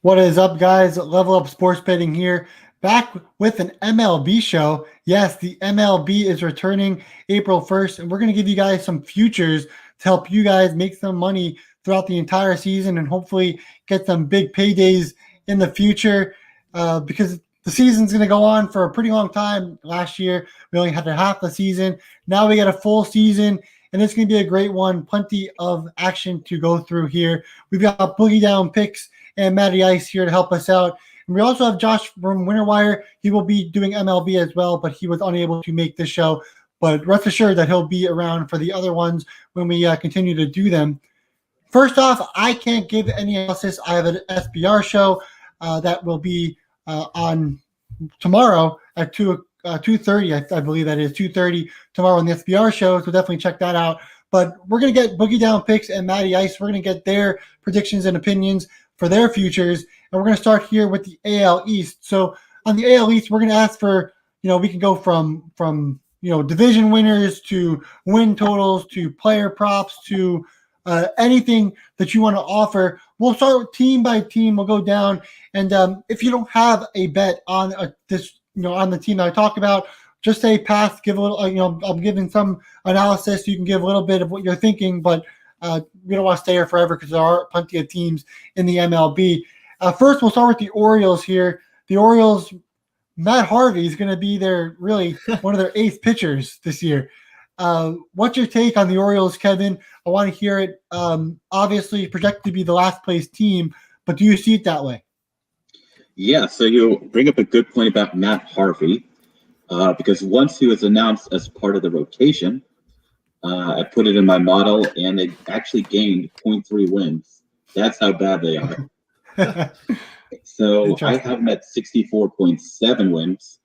What is up, guys? Level Up Sports Betting here, back with an MLB show. Yes, the MLB is returning April 1st, and we're going to give you guys some futures to help you guys make some money throughout the entire season and hopefully get some big paydays in the future because the season's going to go on for a pretty long time. Last year, we only had a half the season. Now we get a full season, and it's going to be a great one. Plenty of action to go through here. We've got boogie down picks and Matty Ice here to help us out. And we also have Josh from Winterwire. He will be doing MLB as well, but he was unable to make this show. But rest assured that he'll be around for the other ones when we continue to do them. First off, I can't give any analysis. I have an SBR show that will be on tomorrow at 2:30. I believe that is 2:30 tomorrow on the SBR show, so definitely check that out. But we're going to get Boogie Down Picks and Matty Ice. We're going to get their predictions and opinions for their futures. And we're going to start here with the AL East. So on the AL East, we're going to ask for, we can go from division winners to win totals to player props to anything that you want to offer. We'll start team by team. We'll go down. And if you don't have a bet on on the team that I talked about, just say pass, give a little, I'm giving some analysis. You can give a little bit of what you're thinking, but we don't want to stay here forever because there are plenty of teams in the MLB. First, we'll start with the Orioles here. The Orioles, Matt Harvey is going to be really one of their eighth pitchers this year. What's your take on the Orioles, Kevin? I want to hear it. Obviously, projected to be the last place team, but do you see it that way? Yeah, so you bring up a good point about Matt Harvey, because once he was announced as part of the rotation, I put it in my model, and they actually gained 0.3 wins. That's how bad they are. So I have them at 64.7 wins.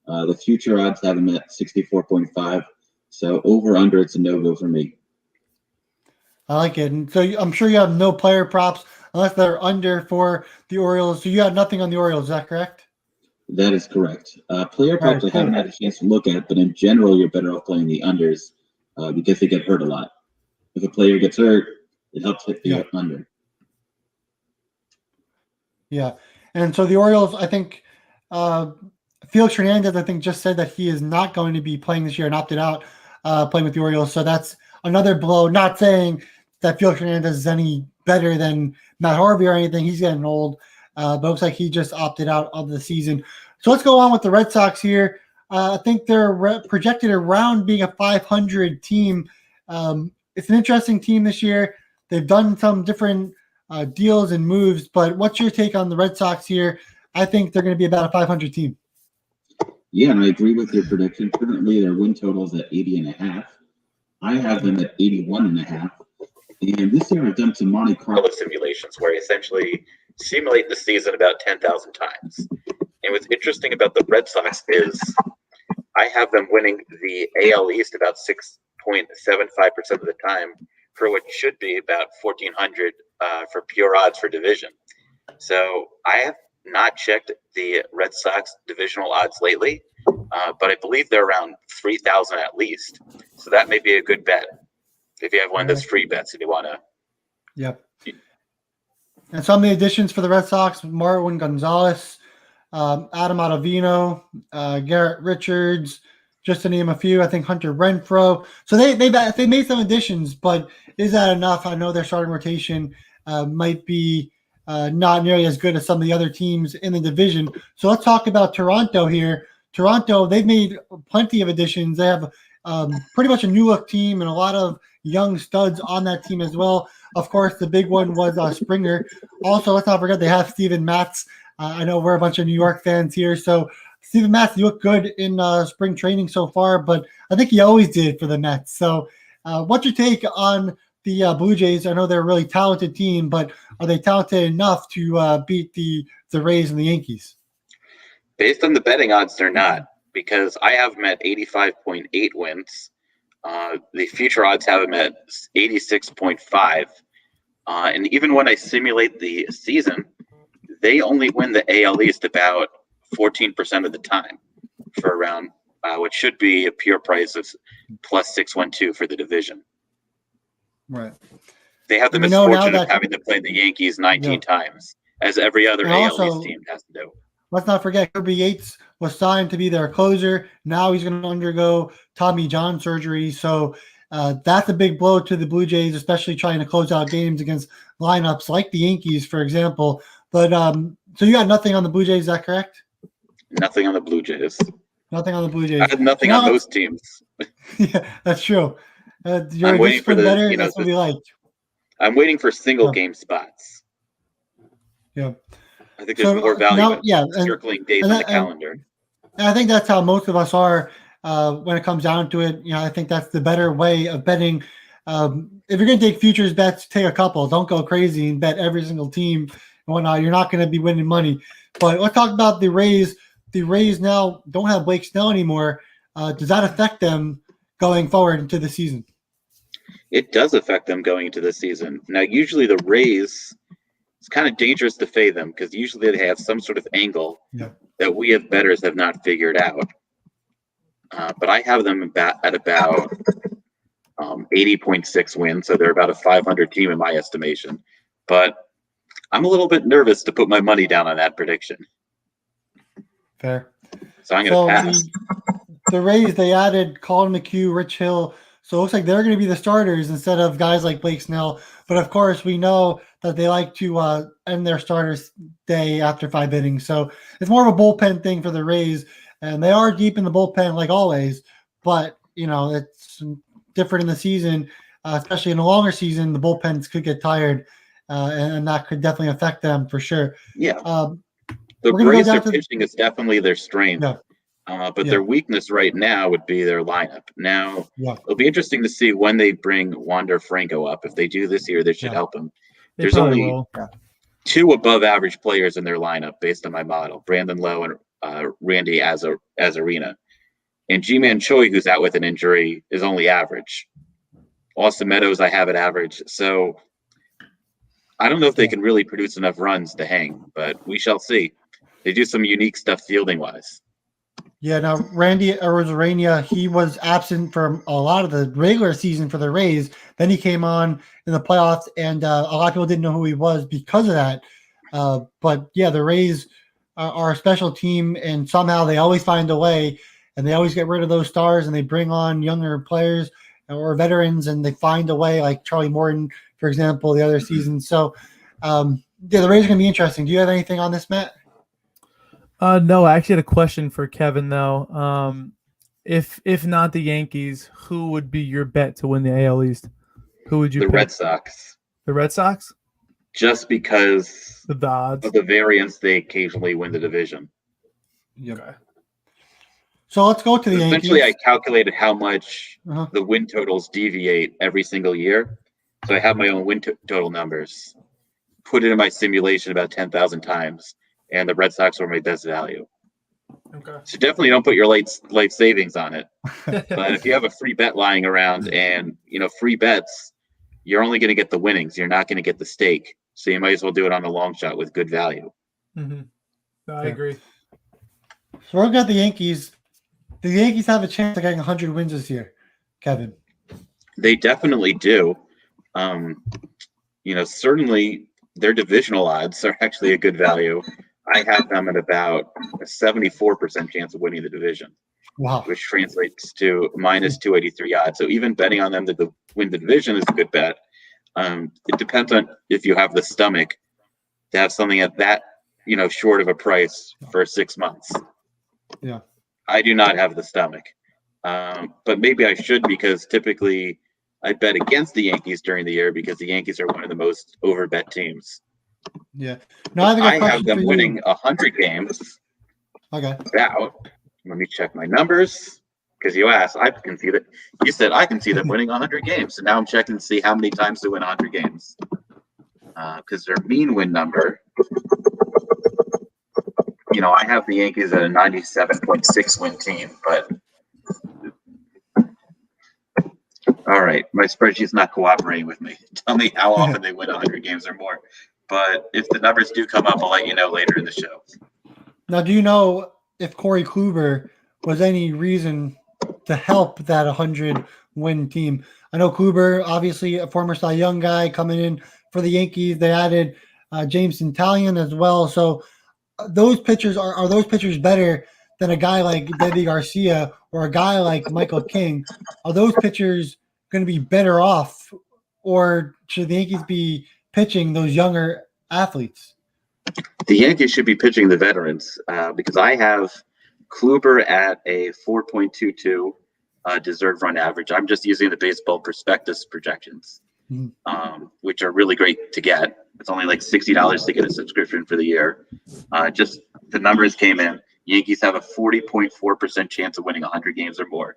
The future odds have them at 64.5. So over/under, it's a no-go for me. I like it. And so I'm sure you have no player props unless they're under for the Orioles. So you have nothing on the Orioles, is that correct? That is correct. Player props I haven't had a chance to look at, but in general, you're better off playing the unders because they get hurt a lot. If a player gets hurt, it helps hit the under. Yeah. And so the Orioles, I think, Felix Hernandez, just said that he is not going to be playing this year and opted out playing with the Orioles. So that's another blow. Not saying that Felix Hernandez is any better than Matt Harvey or anything. He's getting old. But it looks like he just opted out of the season. So let's go on with the Red Sox here. I think they're projected around being a 500 team. It's an interesting team this year. They've done some different deals and moves, but what's your take on the Red Sox here? I think they're going to be about a 500 team. Yeah, and I agree with your prediction. Currently, their win total is at 80.5. I have them at 81.5. And this year I've done some Monte Carlo simulations where I essentially simulate the season about 10,000 times. And what's interesting about the Red Sox is I have them winning the AL East about 6.75% of the time for what should be about 1,400 for pure odds for division. So I have not checked the Red Sox divisional odds lately, but I believe they're around 3,000 at least. So that may be a good bet if you have one of those free bets if you want to. Yep. And some of the additions for the Red Sox: Marwin Gonzalez, Adam Ottavino, Garrett Richards, just to name a few. I think Hunter Renfroe. So they made some additions, but is that enough? I know their starting rotation might be not nearly as good as some of the other teams in the division. So let's talk about Toronto here. Toronto, they've made plenty of additions. They have pretty much a new look team and a lot of young studs on that team as well. Of course, the big one was Springer. Also, let's not forget they have Steven Matz. I know we're a bunch of New York fans here. So Steven Matz, you look good in spring training so far, but I think he always did for the Mets. So what's your take on the Blue Jays? I know they're a really talented team, but are they talented enough to beat the Rays and the Yankees? Based on the betting odds, they're not, because I have them at 85.8 wins. The future odds have them at 86.5. And even when I simulate the season, they only win the AL East about 14% of the time for around what should be a pure price of plus 612 for the division. Right. They have the misfortune of having to play the Yankees 19 times. as every other And AL East also, team has to do. let's not forget Kirby Yates was signed to be their closer. Now he's going to undergo Tommy John surgery. So that's a big blow to the Blue Jays, especially trying to close out games against lineups like the Yankees, for example. But so you got nothing on the Blue Jays, is that correct? Nothing on the Blue Jays. Nothing on the Blue Jays. I had nothing on most teams. Yeah, that's true. You're I'm a waiting for disciplined the, better. you know, That's what we like. I'm waiting for single game spots. Yeah. I think there's more value in circling days on the calendar. And I think that's how most of us are when it comes down to it. You know, I think that's the better way of betting. If you're going to take futures bets, take a couple. Don't go crazy and bet every single team and whatnot. You're not going to be winning money. But let's talk about the Rays. The Rays now don't have Blake Snell anymore. Does that affect them going forward into the season? It does affect them going into the season. Now, usually the Rays, it's kind of dangerous to fade them because usually they have some sort of angle that we as bettors have not figured out. But I have them at about 80.6 wins, so they're about a 500 team in my estimation. But I'm a little bit nervous to put my money down on that prediction. Fair. So I'm going to pass. The Rays, they added Colin McHugh, Rich Hill. So it looks like they're going to be the starters instead of guys like Blake Snell. But, of course, we know that they like to end their starters day after 5 innings. So it's more of a bullpen thing for the Rays. And they are deep in the bullpen like always. But, you know, it's different in the season, especially in a longer season. The bullpens could get tired, and that could definitely affect them for sure. Yeah. The Rays, their pitching is definitely their strength. Yeah. But their weakness right now would be their lineup. Now, it'll be interesting to see when they bring Wander Franco up. If they do this year, they should help him. There's only 2 above-average players in their lineup based on my model, Brandon Lowe and Randy Azarina. And G-Man Choi, who's out with an injury, is only average. Austin Meadows, I have at average. So I don't know if they can really produce enough runs to hang, but we shall see. They do some unique stuff fielding-wise. Yeah, now Randy Arozarena, he was absent from a lot of the regular season for the Rays. Then he came on in the playoffs, and a lot of people didn't know who he was because of that. But, yeah, the Rays are a special team, and somehow they always find a way, and they always get rid of those stars, and they bring on younger players or veterans, and they find a way, like Charlie Morton, for example, the other season. So, the Rays are going to be interesting. Do you have anything on this, Matt? No, I actually had a question for Kevin though. If not the Yankees, who would be your bet to win the AL East? Who would you pick? The Red Sox. The Red Sox? Just because the odds of the variance they occasionally win the division. Okay. So let's go to the Yankees. Essentially, I calculated how much the win totals deviate every single year. So I have my own win total numbers. Put it in my simulation about 10,000 times. And the Red Sox were my best value. Okay. So definitely don't put your life savings on it. But if you have a free bet lying around and, free bets, you're only going to get the winnings. You're not going to get the stake. So you might as well do it on a long shot with good value. Mm-hmm. No, I agree. So we're looking at the Yankees. Do the Yankees have a chance of getting 100 wins this year, Kevin? They definitely do. Certainly their divisional odds are actually a good value. I have them at about a 74% chance of winning the division. Wow. Which translates to minus 283 odds. So even betting on them to win the division is a good bet. It depends on if you have the stomach to have something at that, short of a price for 6 months. Yeah. I do not have the stomach. But maybe I should, because typically I bet against the Yankees during the year because the Yankees are one of the most overbet teams. Yeah. No, I have them winning 100 games. Okay. Let me check my numbers, because you asked. I can see that. You said I can see them winning 100 games. So now I'm checking to see how many times they win 100 games. Because their mean win number, I have the Yankees at a 97.6 win team, but all right, my spreadsheet's not cooperating with me. Tell me how often they win 100 games or more. But if the numbers do come up, I'll let you know later in the show. Now, do you know if Corey Kluber was any reason to help that 100-win team? I know Kluber, obviously a former Cy Young guy coming in for the Yankees. They added Jameson Taillon as well. So those pitchers are those pitchers better than a guy like Deivi Garcia or a guy like Michael King? Are those pitchers going to be better off, or should the Yankees be pitching those younger athletes? The Yankees should be pitching the veterans because I have Kluber at a 4.22 deserved run average. I'm just using the Baseball Prospectus projections, which are really great to get. It's only like $60 to get a subscription for the year. Just the numbers came in. Yankees have a 40.4% chance of winning 100 games or more.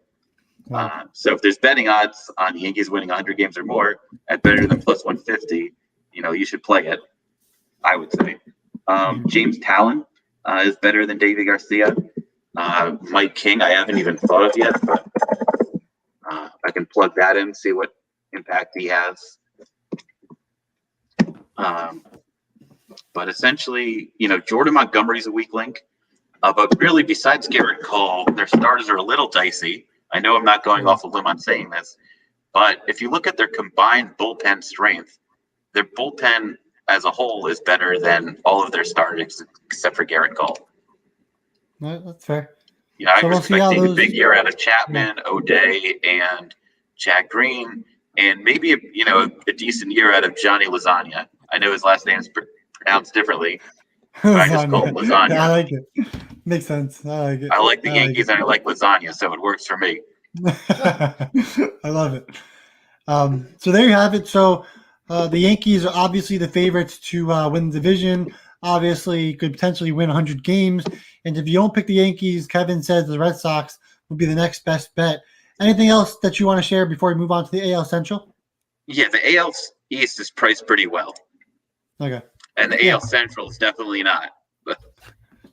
Wow. So if there's betting odds on the Yankees winning 100 games or more at better than plus 150, you should play it, I would say. James Taillon is better than Deivi Garcia. Mike King, I haven't even thought of yet, but I can plug that in, see what impact he has. But essentially, Jordan Montgomery's a weak link. But really, besides Garrett Cole, their starters are a little dicey. I know I'm not going off a limb on saying this, but if you look at their combined bullpen strength, their bullpen as a whole is better than all of their starters except for Garrett Cole. No, that's fair. I'm expecting a big year out of Chapman, O'Day, and Chad Green, and maybe a decent year out of Johnny Lasagna. I know his last name is pronounced differently. I just call him Lasagna. Yeah, I like it. Makes sense. I like it. I like the Yankees and I like lasagna, so it works for me. I love it. So there you have it. So the Yankees are obviously the favorites to win the division. Obviously, could potentially win 100 games. And if you don't pick the Yankees, Kevin says the Red Sox will be the next best bet. Anything else that you want to share before we move on to the AL Central? Yeah, the AL East is priced pretty well. Okay. And the AL Central is definitely not.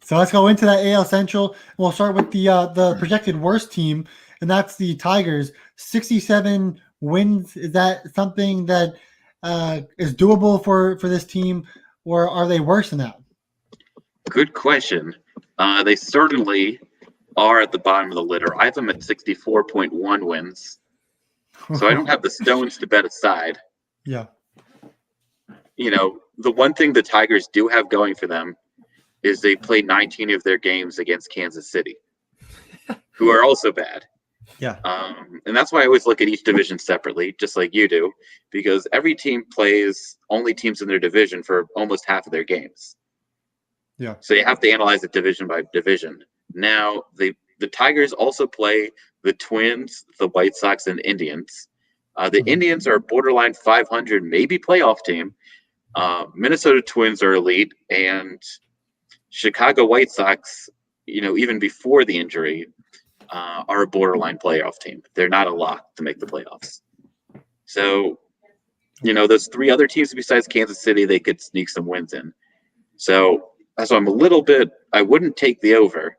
So let's go into that AL Central. We'll start with the projected worst team, and that's the Tigers. 67 wins. Is that something that is doable for this team, or are they worse than that? Good question. They certainly are at the bottom of the litter. I have them at 64.1 wins. So I don't have the stones to bet aside. Yeah. The one thing the Tigers do have going for them is they played 19 of their games against Kansas City, who are also bad. Yeah. And that's why I always look at each division separately, just like you do, because every team plays only teams in their division for almost half of their games. Yeah. So you have to analyze it division by division. Now, the Tigers also play the Twins, the White Sox, and Indians. The Indians are a borderline 500, maybe playoff team. Minnesota Twins are elite, and Chicago White Sox, even before the injury, are a borderline playoff team. They're not a lock to make the playoffs. So, those three other teams besides Kansas City, they could sneak some wins in. So I'm a little bit, I wouldn't take the over.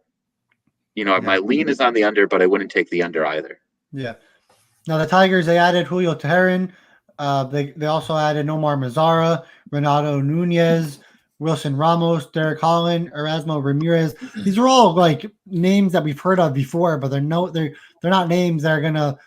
My lean is on the under, but I wouldn't take the under either. Yeah. Now the Tigers, they added Julio Teheran. They also added Nomar Mazara, Renato Nunez, Wilson Ramos, Derek Holland, Erasmo Ramirez. These are all like names that we've heard of before, but they're not names that are gonna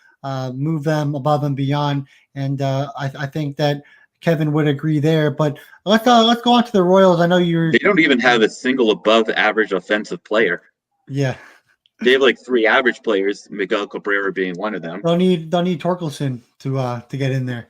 move them above and beyond. And I think that Kevin would agree there. But let's go on to the Royals. I know they don't even have a single above average offensive player. Yeah. They have like three average players, Miguel Cabrera being one of them. Don't need Torkelson to get in there.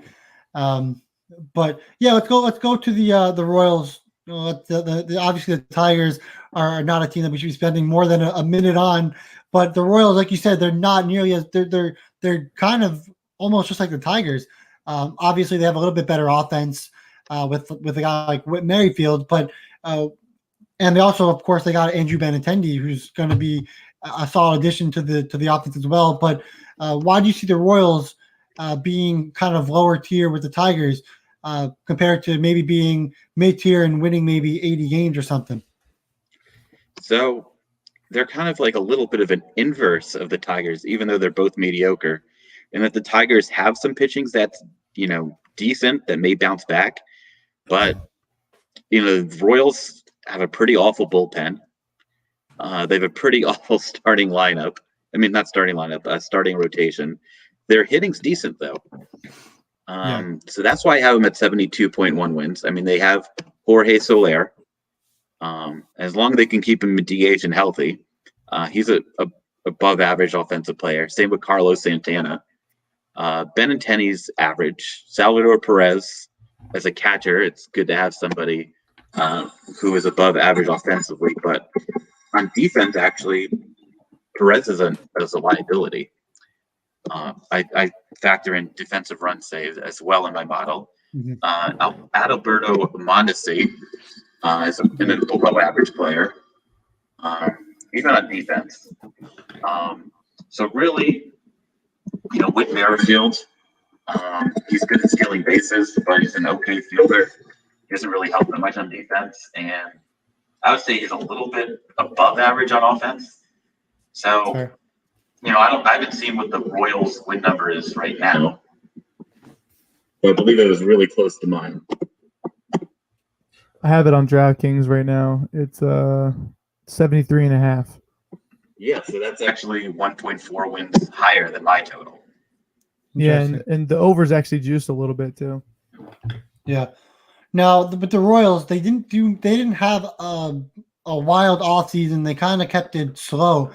But yeah, let's go to the Royals. Obviously the Tigers are not a team that we should be spending more than a minute on. But the Royals, like you said, they're not nearly as they're kind of almost just like the Tigers. Obviously they have a little bit better offense with a guy like Whit Merrifield, but and they also, of course, they got Andrew Benintendi, who's going to be a solid addition to the offense as well. But why do you see the Royals being kind of lower tier with the Tigers compared to maybe being mid-tier and winning maybe 80 games or something? So they're kind of like a little bit of an inverse of the Tigers, even though they're both mediocre. And that the Tigers have some pitchings that's, decent, that may bounce back. But, the Royals have a pretty awful bullpen. They have a pretty awful starting lineup. I mean, not starting lineup, starting rotation. Their hitting's decent, though. So that's why I have them at 72.1 wins. I mean, they have Jorge Soler. As long as they can keep him DH and healthy, he's a above average offensive player. Same with Carlos Santana. Benintendi's average. Salvador Perez as a catcher. It's good to have somebody who is above average offensively, but on defense, actually, Perez is a liability. I factor in defensive run saves as well in my model. Adalberto Mondesi is an below average player, even on defense. So really, Whit Merrifield, he's good at stealing bases, but he's an okay fielder. He doesn't really help that much on defense, and I would say he's a little bit above average on offense. So, Fair. I haven't seen what the Royals' win number is right now, but I believe it was really close to mine. I have it on DraftKings right now. It's 73.5. Yeah, so that's actually 1.4 wins higher than my total. Yeah, and the over's actually juiced a little bit too. Yeah. Now, but the Royals, they didn't have a wild offseason. They kind of kept it slow.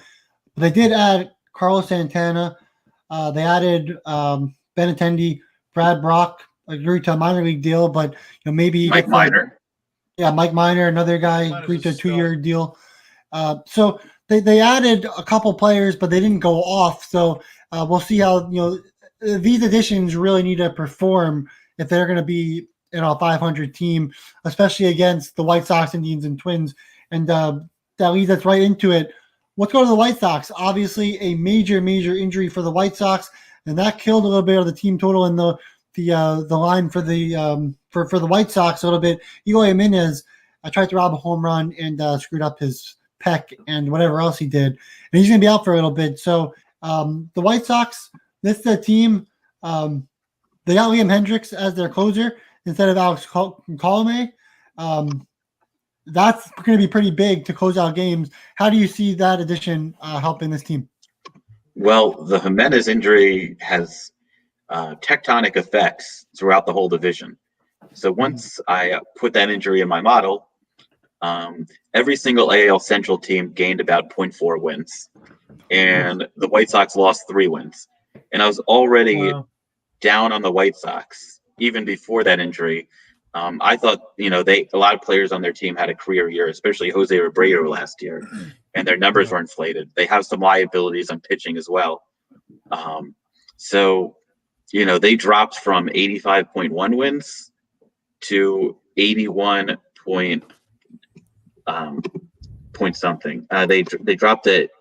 They did add Carlos Santana. They added Benintendi, Brad Brock, agreed to a minor league deal, but maybe Mike Minor. Mike Minor, another guy, agreed to a 2-year deal. So they added a couple players, but they didn't go off. So we'll see how these additions really need to perform if they're going to be a 500 team, especially against the White Sox, Indians, and Twins. And that leads us right into it. Let's go to the White Sox. Obviously, a major injury for the White Sox, and that killed a little bit of the team total in the line for the for the White Sox a little bit. Eloy Jimenez tried to rob a home run and screwed up his pec and whatever else he did, and he's going to be out for a little bit. So the White Sox, this is a team. They got Liam Hendricks as their closer instead of Alex Colomé. That's going to be pretty big to close out games. How do you see that addition helping this team? Well, the Jimenez injury has tectonic effects throughout the whole division. So once I put that injury in my model, every single AL Central team gained about 0.4 wins. And the White Sox lost 3 wins. And I was already down on the White Sox, even before that injury. I thought, a lot of players on their team had a career year, especially Jose Abreu last year, and their numbers were inflated. They have some liabilities on pitching as well. So, they dropped from 85.1 wins to 81 point something. They dropped it.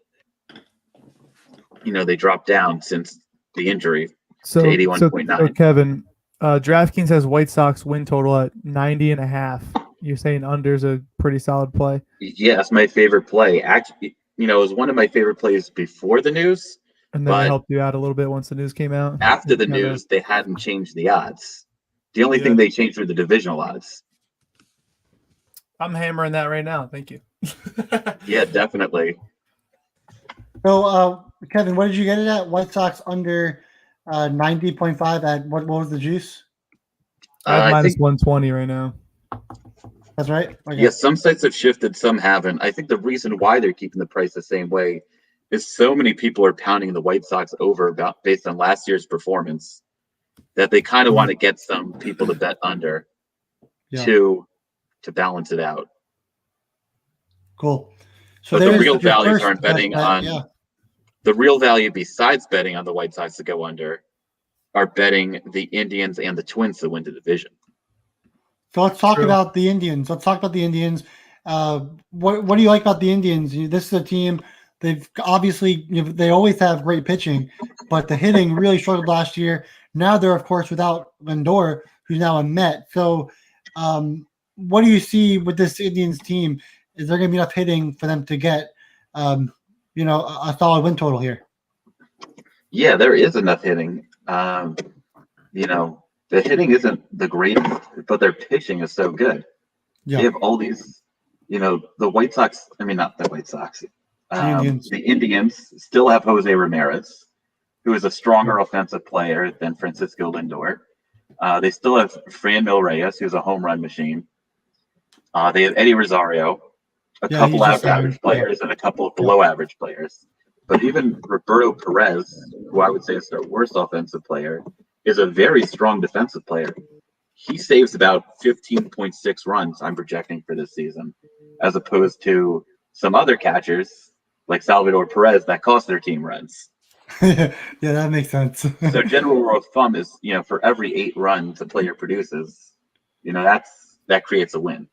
They dropped down since the injury to 81.9. So Kevin, DraftKings has White Sox win total at 90.5. You're saying under's a pretty solid play? Yeah, that's my favorite play. Actually, it was one of my favorite plays before the news. And then it helped you out a little bit once the news came out? After the news, they hadn't changed the odds. The only thing they changed were the divisional odds. I'm hammering that right now. Thank you. Yeah, definitely. So, Kevin, what did you get it at? White Sox under 90.5 at what was the juice? I have -120 right now. That's right. Okay. Yeah, some sites have shifted, some haven't. I think the reason why they're keeping the price the same way is so many people are pounding the White Sox over based on last year's performance that they kind of want to get some people to bet under to balance it out. Cool. So the real values aren't betting on the real value besides betting on the White Sox to go under are betting the Indians and the Twins to win the division. So let's talk about the Indians. What do you like about the Indians? This is a team, they've obviously, they always have great pitching, but the hitting really struggled last year. Now they're, of course, without Lindor, who's now a Met. So what do you see with this Indians team? Is there going to be enough hitting for them to get, a solid win total here? Yeah, there is enough hitting. The hitting isn't the greatest, but their pitching is so good. Yeah. They have all these, the White Sox, not the White Sox. The Indians still have Jose Ramirez, who is a stronger offensive player than Francisco Lindor. They still have Franmil Reyes, who's a home run machine. They have Eddie Rosario, a Yeah, couple he's just average players, and a couple of below average players. But even Roberto Perez, who I would say is their worst offensive player, is a very strong defensive player. He saves about 15.6 runs, I'm projecting, for this season, as opposed to some other catchers like Salvador Perez that cost their team runs. Yeah, that makes sense. So general rule of thumb is, for every 8 runs a player produces, that creates a win.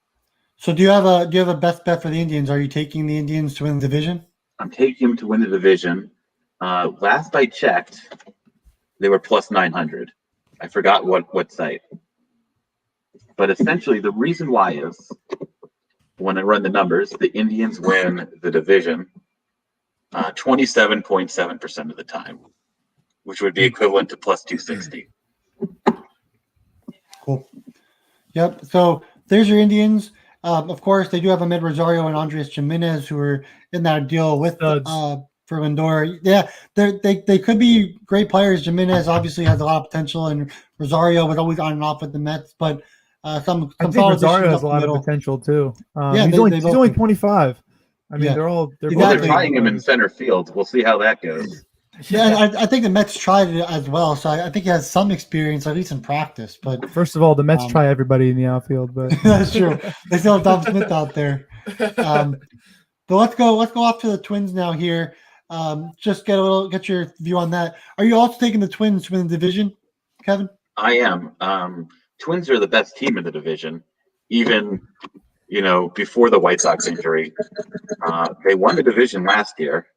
So do you have a best bet for the Indians? Are you taking the Indians to win the division? I'm taking them to win the division. Last I checked, they were plus 900. I forgot what site. But essentially, the reason why is when I run the numbers, the Indians win the division 27.7% of the time, which would be equivalent to plus 260. Cool. Yep. So there's your Indians. Of course, they do have Ahmed Rosario and Andres Jimenez, who are in that deal with for Lindor. Yeah, they could be great players. Jimenez obviously has a lot of potential, and Rosario was always on and off with the Mets, but some I think solid Rosario additions has up a the lot of middle. potential too. Yeah, he's they only both 25. I mean, Yeah. they're Well, Exactly. they're trying him in center field. We'll see how that goes. Yeah, I think the Mets tried it as well, so I think he has some experience, at least in practice. But First of all, the Mets try everybody in the outfield, but that's true. They still have Dom Smith out there. But let's go off to the Twins now here. Just get your view on that. Are you also taking the Twins to win the division, Kevin? I am. Twins are the best team in the division, even before the White Sox injury. They won the division last year,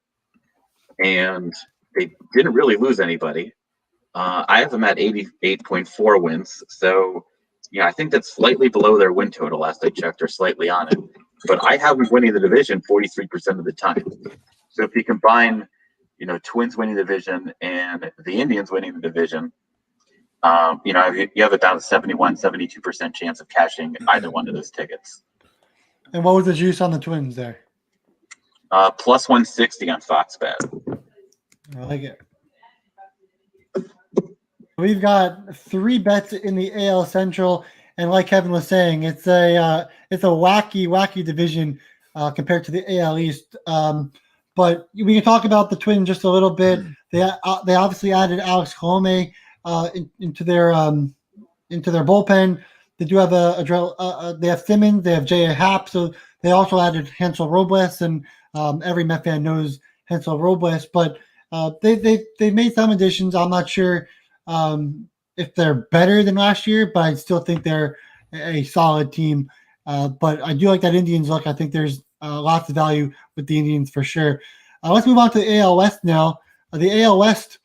and they didn't really lose anybody. I have them at 88.4 wins, so I think that's slightly below their win total last I checked, or slightly on it. But I have them winning the division 43% of the time. So if you combine, Twins winning the division and the Indians winning the division, you have about a 72% chance of cashing either one of those tickets. And what was the juice on the Twins there? Plus 160 on Fox Bet. I like it. We've got 3 bets in the AL Central, and like Kevin was saying, it's a wacky division compared to the AL East. But we can talk about the Twins just a little bit. They obviously added Alex Colome into their bullpen. They do have they have Simmons, they have J.A. Happ, so they also added Hansel Robles, and every Met fan knows Hansel Robles. But they made some additions. I'm not sure if they're better than last year, but I still think they're a solid team. But I do like that Indians look. I think there's lots of value with the Indians for sure. Let's move on to the AL West now. The AL West,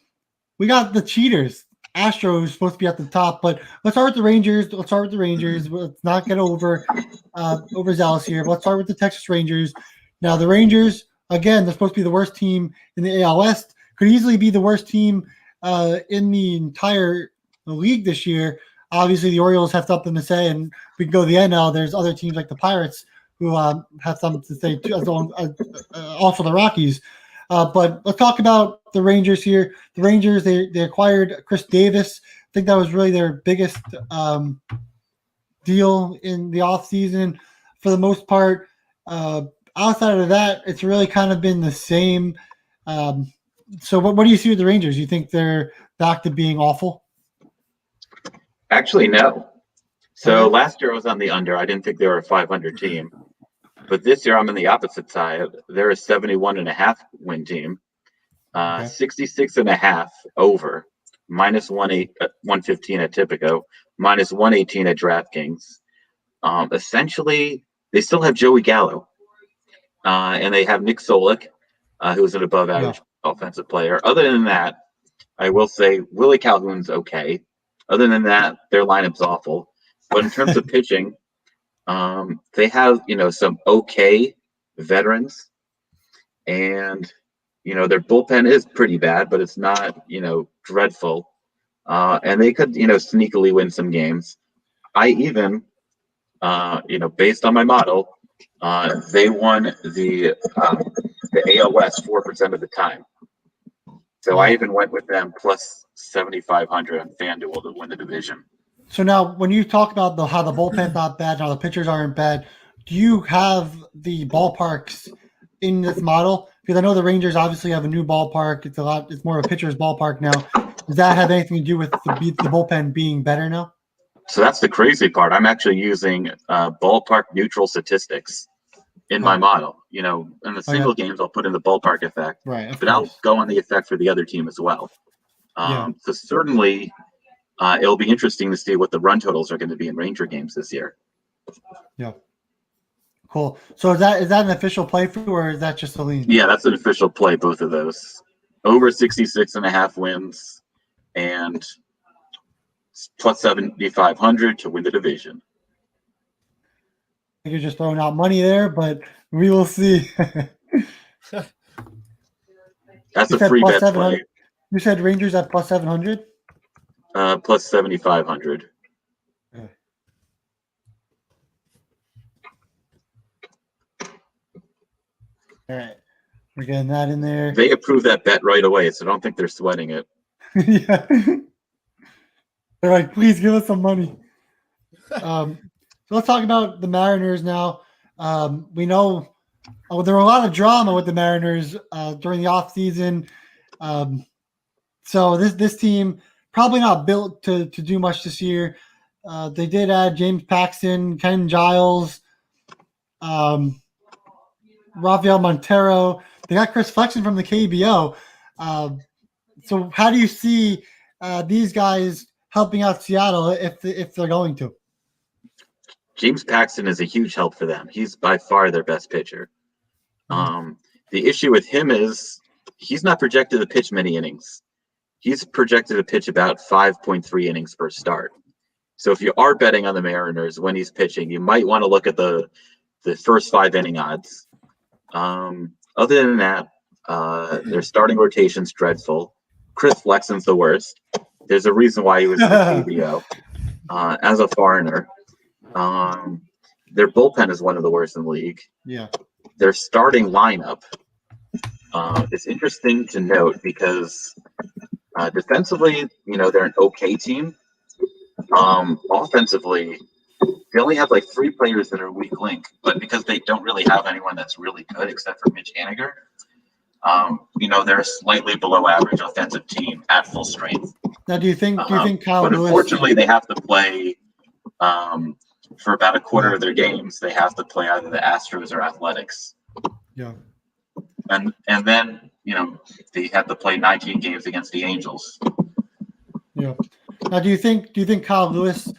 we got the cheaters. Astros supposed to be at the top, but let's start with the Rangers. Let's not get overzealous here. But let's start with the Texas Rangers. Now, the Rangers, again, they're supposed to be the worst team in the AL West. Could easily be the worst team in the entire league this year. Obviously, the Orioles have something to say, and we can go to the NL. There's other teams like the Pirates who have something to say too, also the Rockies. But let's talk about the Rangers here. The Rangers, they acquired Chris Davis. I think that was really their biggest deal in the offseason for the most part. Outside of that, it's really kind of been the same. So what do you see with the Rangers? You think they're back to being awful? Actually, no. So last year I was on the under. I didn't think they were a 500 team. But this year I'm on the opposite side. They're a 71.5 win team. 66.5 over, minus 115 at Tipico, minus 118 at DraftKings. Essentially, they still have Joey Gallo. And they have Nick Solik, who's an above average offensive player. Other than that, I will say Willie Calhoun's okay. Other than that, their lineup's awful. But in terms of pitching, they have, some okay veterans, and, their bullpen is pretty bad, but it's not, dreadful. And they could, sneakily win some games. I even, based on my model, they won the AL West 4% of the time. So I even went with them plus 7,500 on FanDuel to win the division. So now, when you talk about how the bullpen's not bad, how the pitchers aren't bad, do you have the ballparks in this model? Because I know the Rangers obviously have a new ballpark. It's more of a pitcher's ballpark now. Does that have anything to do with the bullpen being better now? So that's the crazy part. I'm actually using ballpark neutral statistics in my model. In the single games, I'll put in the ballpark effect, right? But I'll go on the effect for the other team as well. So certainly, it'll be interesting to see what the run totals are going to be in Ranger games this year. Yeah. Cool. So is that an official play for you, or is that just a lean? Yeah, that's an official play, both of those. Over 66.5 wins and plus 7,500 to win the division. You're just throwing out money there, but we will see. That's a free bet play. You said Rangers at plus 700? Plus 7,500. Okay. All right. We're getting that in there. They approved that bet right away, so I don't think they're sweating it. Yeah. They're like, please give us some money. So let's talk about the Mariners now. We know there were a lot of drama with the Mariners during the offseason. So this team probably not built to do much this year. They did add James Paxton, Ken Giles, Rafael Montero. They got Chris Flexen from the KBO. So how do you see these guys helping out Seattle if they're going to? James Paxton is a huge help for them. He's by far their best pitcher. The issue with him is he's not projected to pitch many innings. He's projected to pitch about 5.3 innings per start. So if you are betting on the Mariners when he's pitching, you might want to look at the first 5 inning odds. Other than that, their starting rotation's dreadful. Chris Flexen's the worst. There's a reason why he was in the KBO as a foreigner. Their bullpen is one of the worst in the league. Yeah. Their starting lineup is interesting to note because defensively, they're an okay team. Offensively, they only have like 3 players that are weak link, but because they don't really have anyone that's really good except for Mitch Haniger, they're a slightly below average offensive team at full strength. Now, do you think Kyle But Lewis? Unfortunately, they have to play for about a quarter of their games. They have to play either the Astros or Athletics. Yeah. And then they have to play 19 games against the Angels. Yeah. Now, do you think Kyle Lewis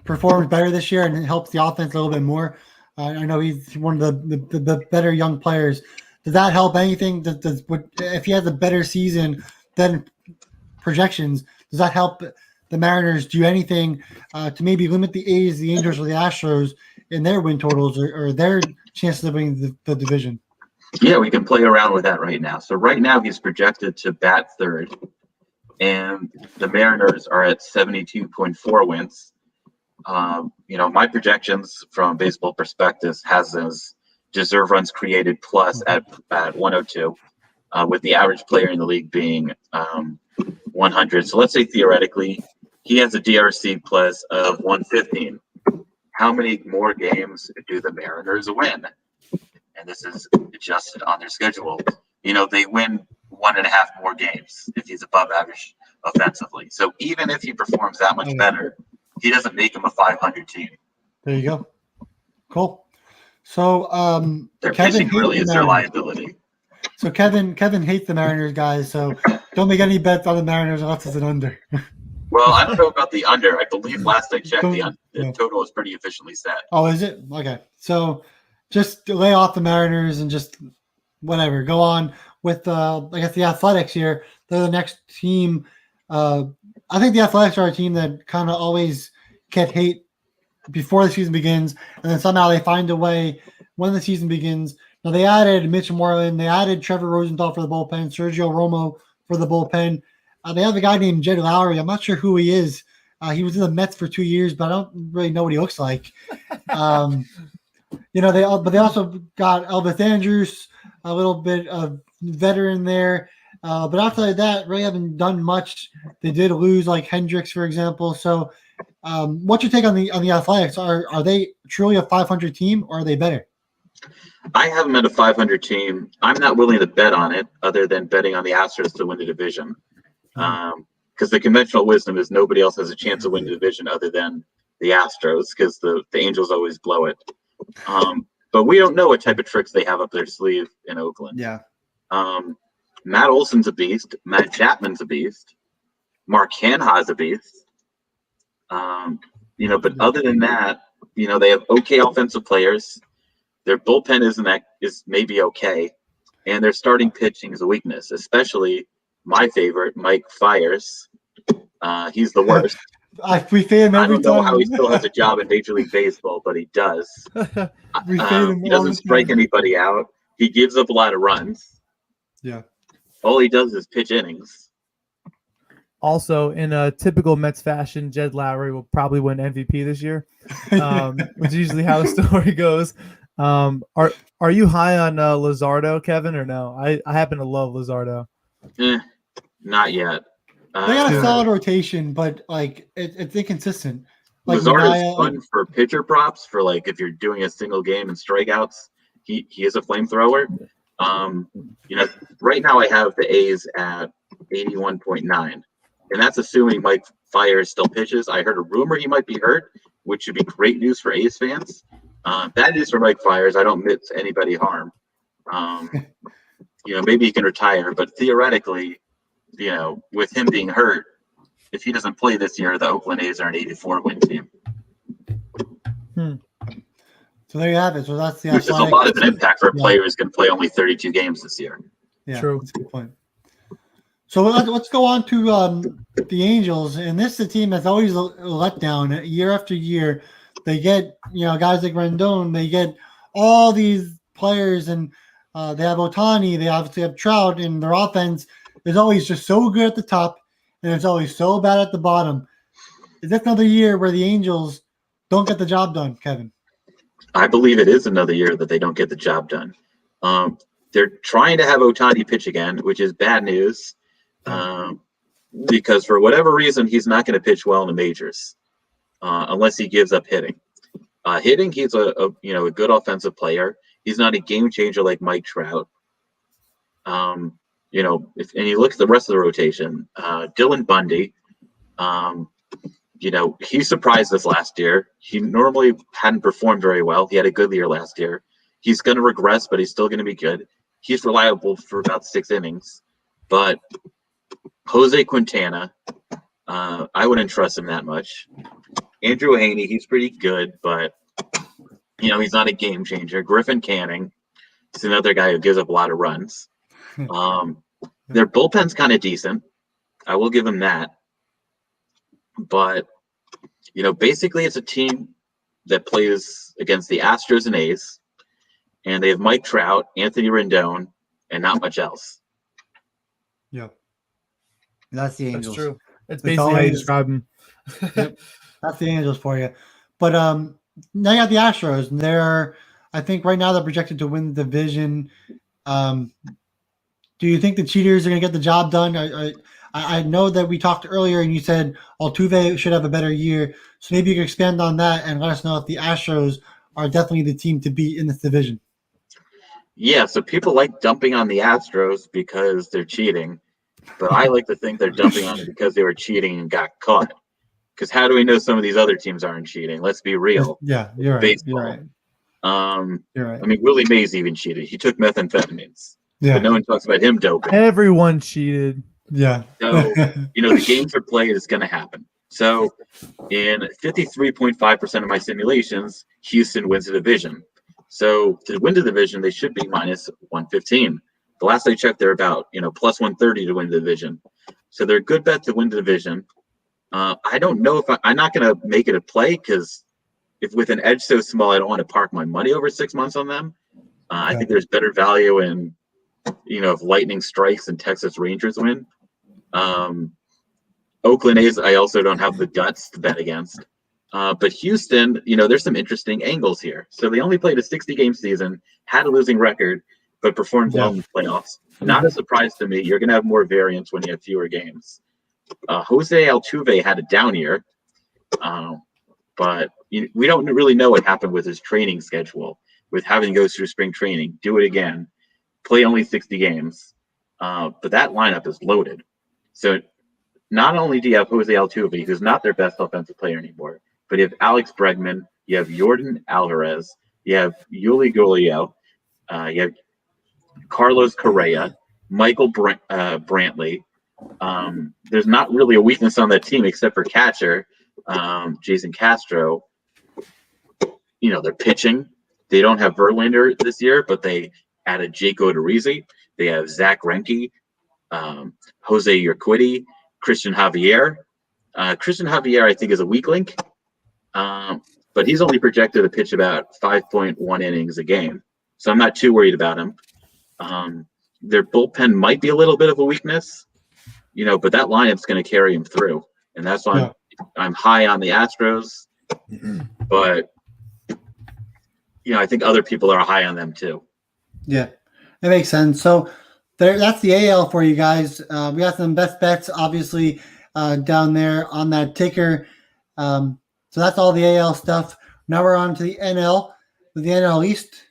performs better this year and helps the offense a little bit more? I know he's one of the better young players. Does that help anything? If he has a better season than projections, does that help the Mariners do anything to maybe limit the A's, the Angels, or the Astros in their win totals or their chances of winning the division? Yeah, we can play around with that right now. So right now he's projected to bat third, and the Mariners are at 72.4 wins. My projections from Baseball Prospectus has as deserve runs created plus at 102, with the average player in the league being 100. So let's say theoretically he has a DRC plus of 115. How many more games do the Mariners win? And this is adjusted on their schedule. They win 1.5 more games if he's above average offensively. So even if he performs that much better, he doesn't make him a 500 team. There you go. Cool. So their Kevin pitching really is their liability. So Kevin hates the Mariners, guys. So don't make any bets on the Mariners unless it's an under. Well, I don't know about the under. I believe last I checked, the total is pretty efficiently set. Oh, is it? Okay. So just lay off the Mariners and just whatever. Go on with, I guess, the Athletics here. They're the next team. I think the Athletics are a team that kind of always get hate before the season begins, and then somehow they find a way when the season begins. Now, they added Mitch Moreland. They added Trevor Rosenthal for the bullpen, Sergio Romo for the bullpen. They have a guy named Jed Lowry. I'm not sure who he is. He was in the Mets for 2 years, but I don't really know what he looks like. They also got Elvis Andrews, a little bit of veteran there. But outside of that, really haven't done much. They did lose like Hendricks, for example. So What's your take on the Athletics? Are they truly a 500 team, or are they better? I have them at a 500 team. I'm not willing to bet on it, other than betting on the Astros to win the division. Because the conventional wisdom is nobody else has a chance to win the division other than the Astros, because the Angels always blow it. But we don't know what type of tricks they have up their sleeve in Oakland. Yeah. Matt Olson's a beast. Matt Chapman's a beast. Mark Hanha's a beast. But other than that, they have okay offensive players. Their bullpen is maybe okay, and their starting pitching is a weakness, especially my favorite, Mike Fiers. He's the worst. We fade him every I don't know time. how he still has a job in Major League Baseball, but he does. We fade him he all doesn't the strike time. anybody out. He gives up a lot of runs. Yeah. All he does is pitch innings. Also, in a typical Mets fashion, Jed Lowry will probably win MVP this year, which is usually how the story goes. Are you high on Luzardo, Kevin, or no? I happen to love Luzardo. Not yet. They got a solid rotation, but it's inconsistent. Like Luzardo's fun for pitcher props, for if you're doing a single game and strikeouts. He is a flamethrower. Right now I have the A's at 81.9, and that's assuming Mike Fiers still pitches. I heard a rumor he might be hurt, which would be great news for A's fans. Bad news for Mike Fiers. I don't miss anybody harm. Maybe he can retire, but theoretically, with him being hurt, if he doesn't play this year, the Oakland A's are an 84-win team. So there you have it. So that's the Which is a lot of an impact for a player who's going to play only 32 games this year. Yeah, True. That's a good point. So let's go on to the Angels, and this is a team that's always a letdown year after year. They get guys like Rendon. They get all these players, and they have Ohtani. They obviously have Trout, and their offense is always just so good at the top, and it's always so bad at the bottom. Is this another year where the Angels don't get the job done, Kevin? I believe it is another year that they don't get the job done. They're trying to have Ohtani pitch again, which is bad news, because for whatever reason, he's not going to pitch well in the majors unless he gives up hitting. Hitting, he's a good offensive player. He's not a game changer like Mike Trout. And you look at the rest of the rotation, Dylan Bundy, he surprised us last year. He normally hadn't performed very well. He had a good year last year. He's going to regress, but he's still going to be good. He's reliable for about 6 innings. But Jose Quintana, I wouldn't trust him that much. Andrew Haney, he's pretty good, but he's not a game changer. Griffin Canning is another guy who gives up a lot of runs. Their bullpen's kind of decent. I will give him that. But, basically it's a team that plays against the Astros and A's, and they have Mike Trout, Anthony Rendon, and not much else. Yeah. That's the Angels. That's true. It's That's basically how you describe them. Yep. That's the Angels for you. But now you got the Astros, and I think right now they're projected to win the division. Do you think the cheaters are going to get the job done? I know that we talked earlier, and you said Altuve should have a better year. So maybe you can expand on that and let us know if the Astros are definitely the team to beat in this division. Yeah, so people like dumping on the Astros because they're cheating, but I like to think they're dumping on it because they were cheating and got caught. Because how do we know some of these other teams aren't cheating? Let's be real. Yeah, you're right. Baseball. You're right. You're right. I mean, Willie Mays even cheated. He took methamphetamines. Yeah. But no one talks about him doping. Everyone cheated. Yeah. So, the games are played, it's going to happen. So, in 53.5% of my simulations, Houston wins the division. So, to win the division, they should be minus 115. The last I checked, they're about, plus 130 to win the division. So, they're a good bet to win the division. I don't know if I'm not going to make it a play, because if with an edge so small, I don't want to park my money over 6 months on them. I think there's better value in, if Lightning strikes and Texas Rangers win. Oakland A's, I also don't have the guts to bet against. But Houston, there's some interesting angles here. So they only played a 60-game season, had a losing record, but performed well in the playoffs. Not a surprise to me. You're going to have more variance when you have fewer games. Jose Altuve had a down year. But we don't really know what happened with his training schedule, with having to go through spring training, do it again, play only 60 games. But that lineup is loaded. So not only do you have Jose Altuve, who's not their best offensive player anymore, but you have Alex Bregman, you have Jordan Alvarez, you have Yuli Gurriel, you have Carlos Correa, Michael Brantley. There's not really a weakness on that team except for catcher, Jason Castro. They're pitching. They don't have Verlander this year, but they added Jake Odorizzi. They have Zach Greinke, Jose Urquidy, Christian Javier. Christian Javier, I think, is a weak link, but he's only projected to pitch about 5.1 innings a game. So I'm not too worried about him. Their bullpen might be a little bit of a weakness, but that lineup's going to carry him through. And that's why I'm high on the Astros. But, I think other people are high on them too. Yeah, that makes sense. So that's the AL for you guys. We got some best bets, obviously, down there on that ticker. So that's all the AL stuff. Now we're on to the NL, the NL East.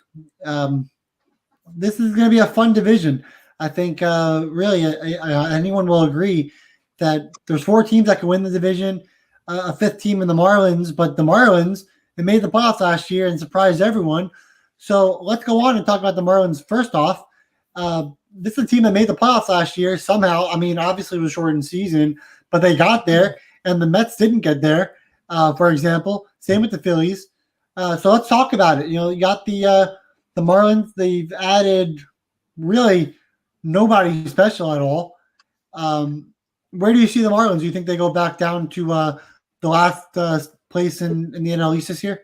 This is going to be a fun division. I think really anyone will agree that there's 4 teams that can win the division, a 5th team in the Marlins, but the Marlins, they made the playoffs last year and surprised everyone. So let's go on and talk about the Marlins. First off, this is a team that made the playoffs last year somehow. I mean, obviously it was a shortened season, but they got there, and the Mets didn't get there, for example. Same with the Phillies. So let's talk about it. You got the Marlins. They've added really nobody special at all. Where do you see the Marlins? Do you think they go back down to the last place in the NL East this year?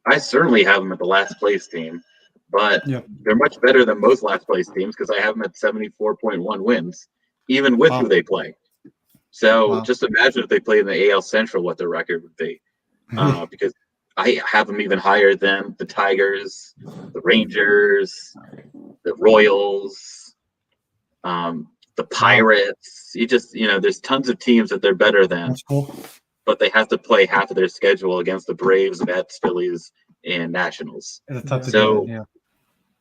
I certainly have them at the last place team, but they're much better than most last place teams because I have them at 74.1 wins, even with who they play. So just imagine if they played in the AL Central, what their record would be. Because I have them even higher than the Tigers, the Rangers, the Royals, the Pirates. There's tons of teams that they're better than. That's cool. But they have to play half of their schedule against the Braves, Mets, Phillies, and Nationals. So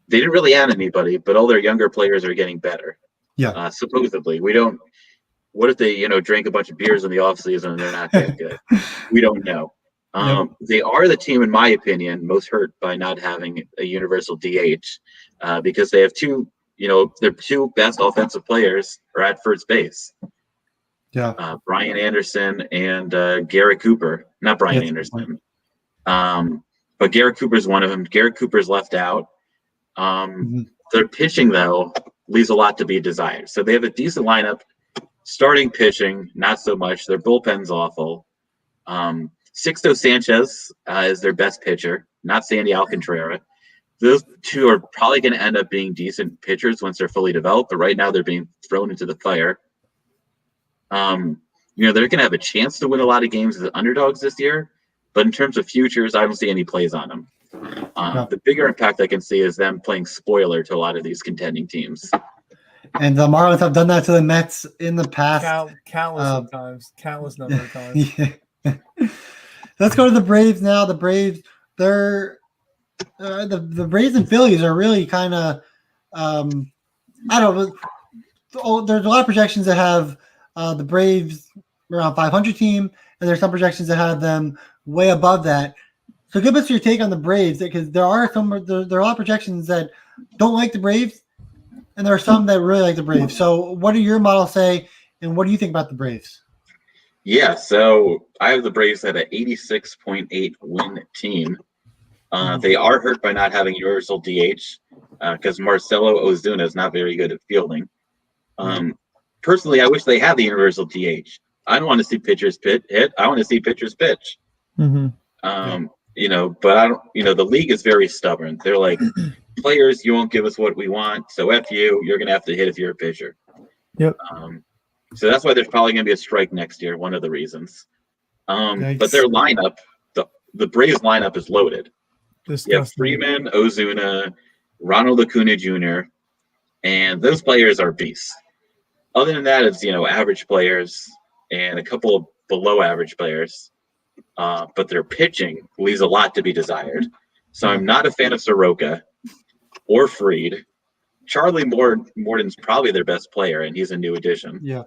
they didn't really add anybody, but all their younger players are getting better. Yeah. Supposedly. What if they, drank a bunch of beers in the offseason and they're not that good? We don't know. They are the team, in my opinion, most hurt by not having a universal DH because they have their 2 best offensive players are at first base. Yeah. Brian Anderson and Garrett Cooper. Not Brian Anderson. But Garrett Cooper's one of them. Garrett Cooper's left out. Their pitching, though, leaves a lot to be desired. So they have a decent lineup. Starting pitching, not so much. Their bullpen's awful. Sixto Sanchez is their best pitcher, not Sandy Alcantara. Those 2 are probably going to end up being decent pitchers once they're fully developed, but right now they're being thrown into the fire. They're going to have a chance to win a lot of games as underdogs this year, but in terms of futures, I don't see any plays on them. The bigger impact I can see is them playing spoiler to a lot of these contending teams. And the Marlins have done that to the Mets in the past. Countless number of times. Yeah. Let's go to the Braves now. The Braves, they're the Braves and Phillies are really kind of I don't know. There's a lot of projections that have the Braves around 500 team, and there's some projections that have them way above that. So give us your take on the Braves, because there are a lot of projections that don't like the Braves, and there are some that really like the Braves. So what do your models say, and what do you think about the Braves? Yeah, so I have the Braves at an 86.8 win team. They are hurt by not having universal DH because Marcelo Ozuna is not very good at fielding. Personally, I wish they had the universal DH. I don't want to see pitchers hit. I want to see pitchers pitch. But I don't. The league is very stubborn. They're like, players, you won't give us what we want, so F you. You're gonna have to hit if you're a pitcher. Yep. So that's why there's probably gonna be a strike next year. One of the reasons. But their lineup, the Braves lineup is loaded. You have Freeman, Ozuna, Ronald Acuna Jr., and those players are beasts. Other than that, it's average players and a couple of below average players. but their pitching leaves a lot to be desired. So I'm not a fan of Soroka or Fried. Charlie Morton's probably their best player, and he's a new addition. Yeah.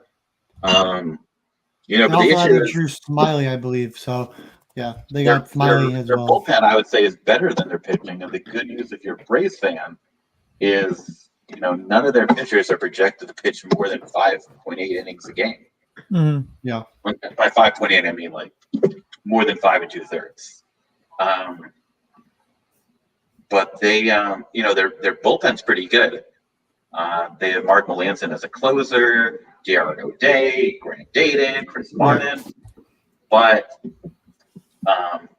You know, They but the also issue added is Drew Smiley, I believe. So, yeah, they got Smiley as their well. bullpen, I would say, is better than their pitching. And the good news, if you're a Braves fan, is none of their pitchers are projected to pitch more than 5.8 innings a game. Mm-hmm. Yeah. By 5.8, I mean like more than 5 2/3. But they, their bullpen's pretty good. They have Mark Melanson as a closer, Jared O'Day, Grant Dayton, Chris Martin. But,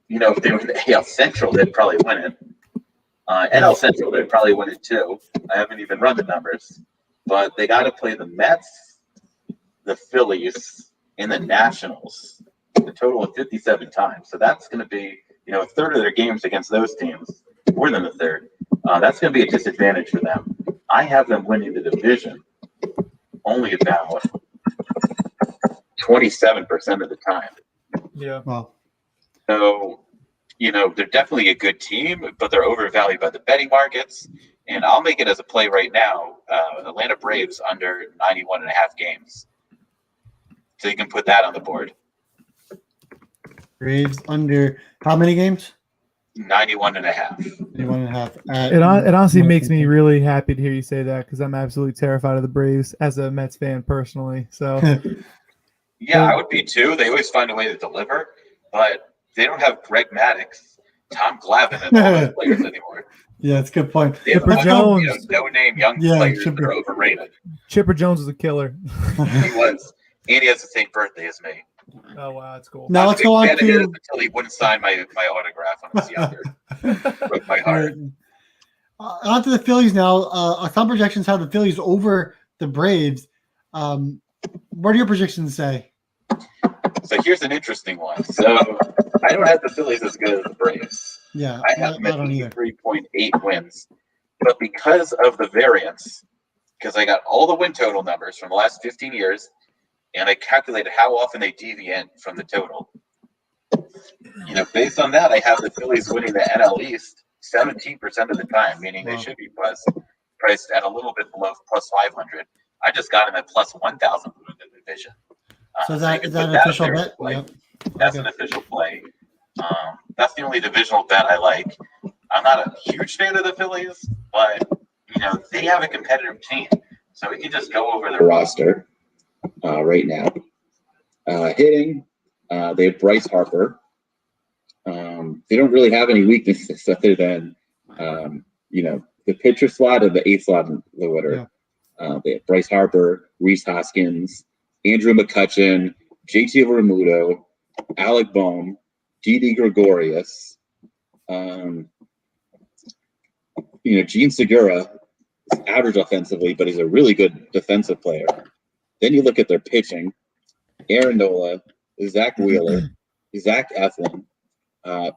if they were in the AL Central, they'd probably win it. NL Central, they'd probably win it too. I haven't even run the numbers. But they got to play the Mets, the Phillies, and the Nationals, a total of 57 times. So that's going to be, a third of their games against those teams, more than a third. That's going to be a disadvantage for them. I have them winning the division only about 27% of the time. Yeah. Wow. So, they're definitely a good team, but they're overvalued by the betting markets. And I'll make it as a play right now. Atlanta Braves under 91.5 games. So you can put that on the board. Braves under how many games? 91.5. 91.5. It honestly makes me really happy to hear you say that, because I'm absolutely terrified of the Braves as a Mets fan personally. So, yeah, I would be too. They always find a way to deliver, but they don't have Greg Maddux, Tom Glavine, and all those players anymore. Yeah, that's a good point. They have Chipper Jones. no-name young players that are overrated. Chipper Jones was a killer. He was. And he has the same birthday as me. Oh, wow, that's cool. Now let's go on to until he wouldn't sign my autograph when I was younger. Broke my heart. On to the Phillies now. Some projections have the Phillies over the Braves. What do your predictions say? So here's an interesting one. So I don't have the Phillies as good as the Braves. Yeah, I have them at 3.8 wins. But because of the variance, because I got all the win total numbers from the last 15 years, and I calculated how often they deviate from the total. Based on that, I have the Phillies winning the NL East 17% of the time, meaning they should be priced at a little bit below plus 500. I just got them at plus 1,000 for the division. So is that an official bet? Yep. That's an official play. That's the only divisional bet I like. I'm not a huge fan of the Phillies, but they have a competitive team, so we can just go over their roster right now. Hitting, they have Bryce Harper. They don't really have any weaknesses other than the pitcher slot and the eighth slot in the order. Yeah. They have Bryce Harper, Rhys Hoskins, Andrew McCutchen, JT Realmuto, Alec Bohm, Didi Gregorius, Gene Segura is average offensively, but he's a really good defensive player. Then you look at their pitching: Aaron Nola, Zach Wheeler, Zach Eflin.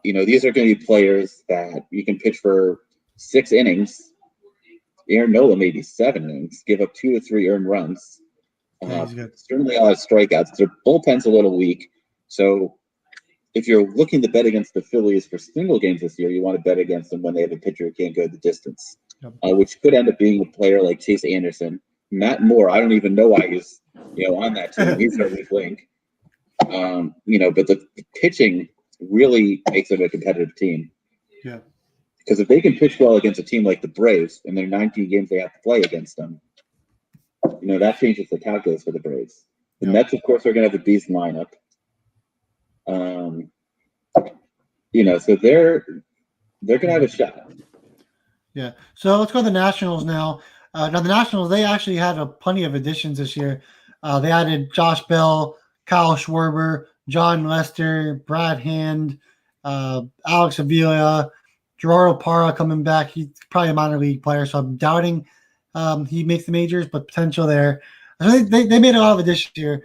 These are going to be players that you can pitch for 6 innings. Aaron Nola maybe 7 innings, give up 2 to 3 earned runs. Certainly a lot of strikeouts. Their bullpen's a little weak. So if you're looking to bet against the Phillies for single games this year, you want to bet against them when they have a pitcher who can't go the distance, which could end up being a player like Chase Anderson. Matt Moore, I don't even know why he's on that team. He's a weak link. But the pitching really makes it a competitive team. Yeah. Because if they can pitch well against a team like the Braves, and there are 19 games they have to play against them, that changes the calculus for the Braves. The Mets, of course, are going to have a beast lineup. So they're going to have a shot. Yeah. So let's go to the Nationals now. Now the Nationals, they actually had plenty of additions this year. They added Josh Bell, Kyle Schwarber, John Lester, Brad Hand, Alex Avila, Gerardo Parra coming back. He's probably a minor league player, so I'm doubting he makes the majors, but potential there. I think they made a lot of additions here.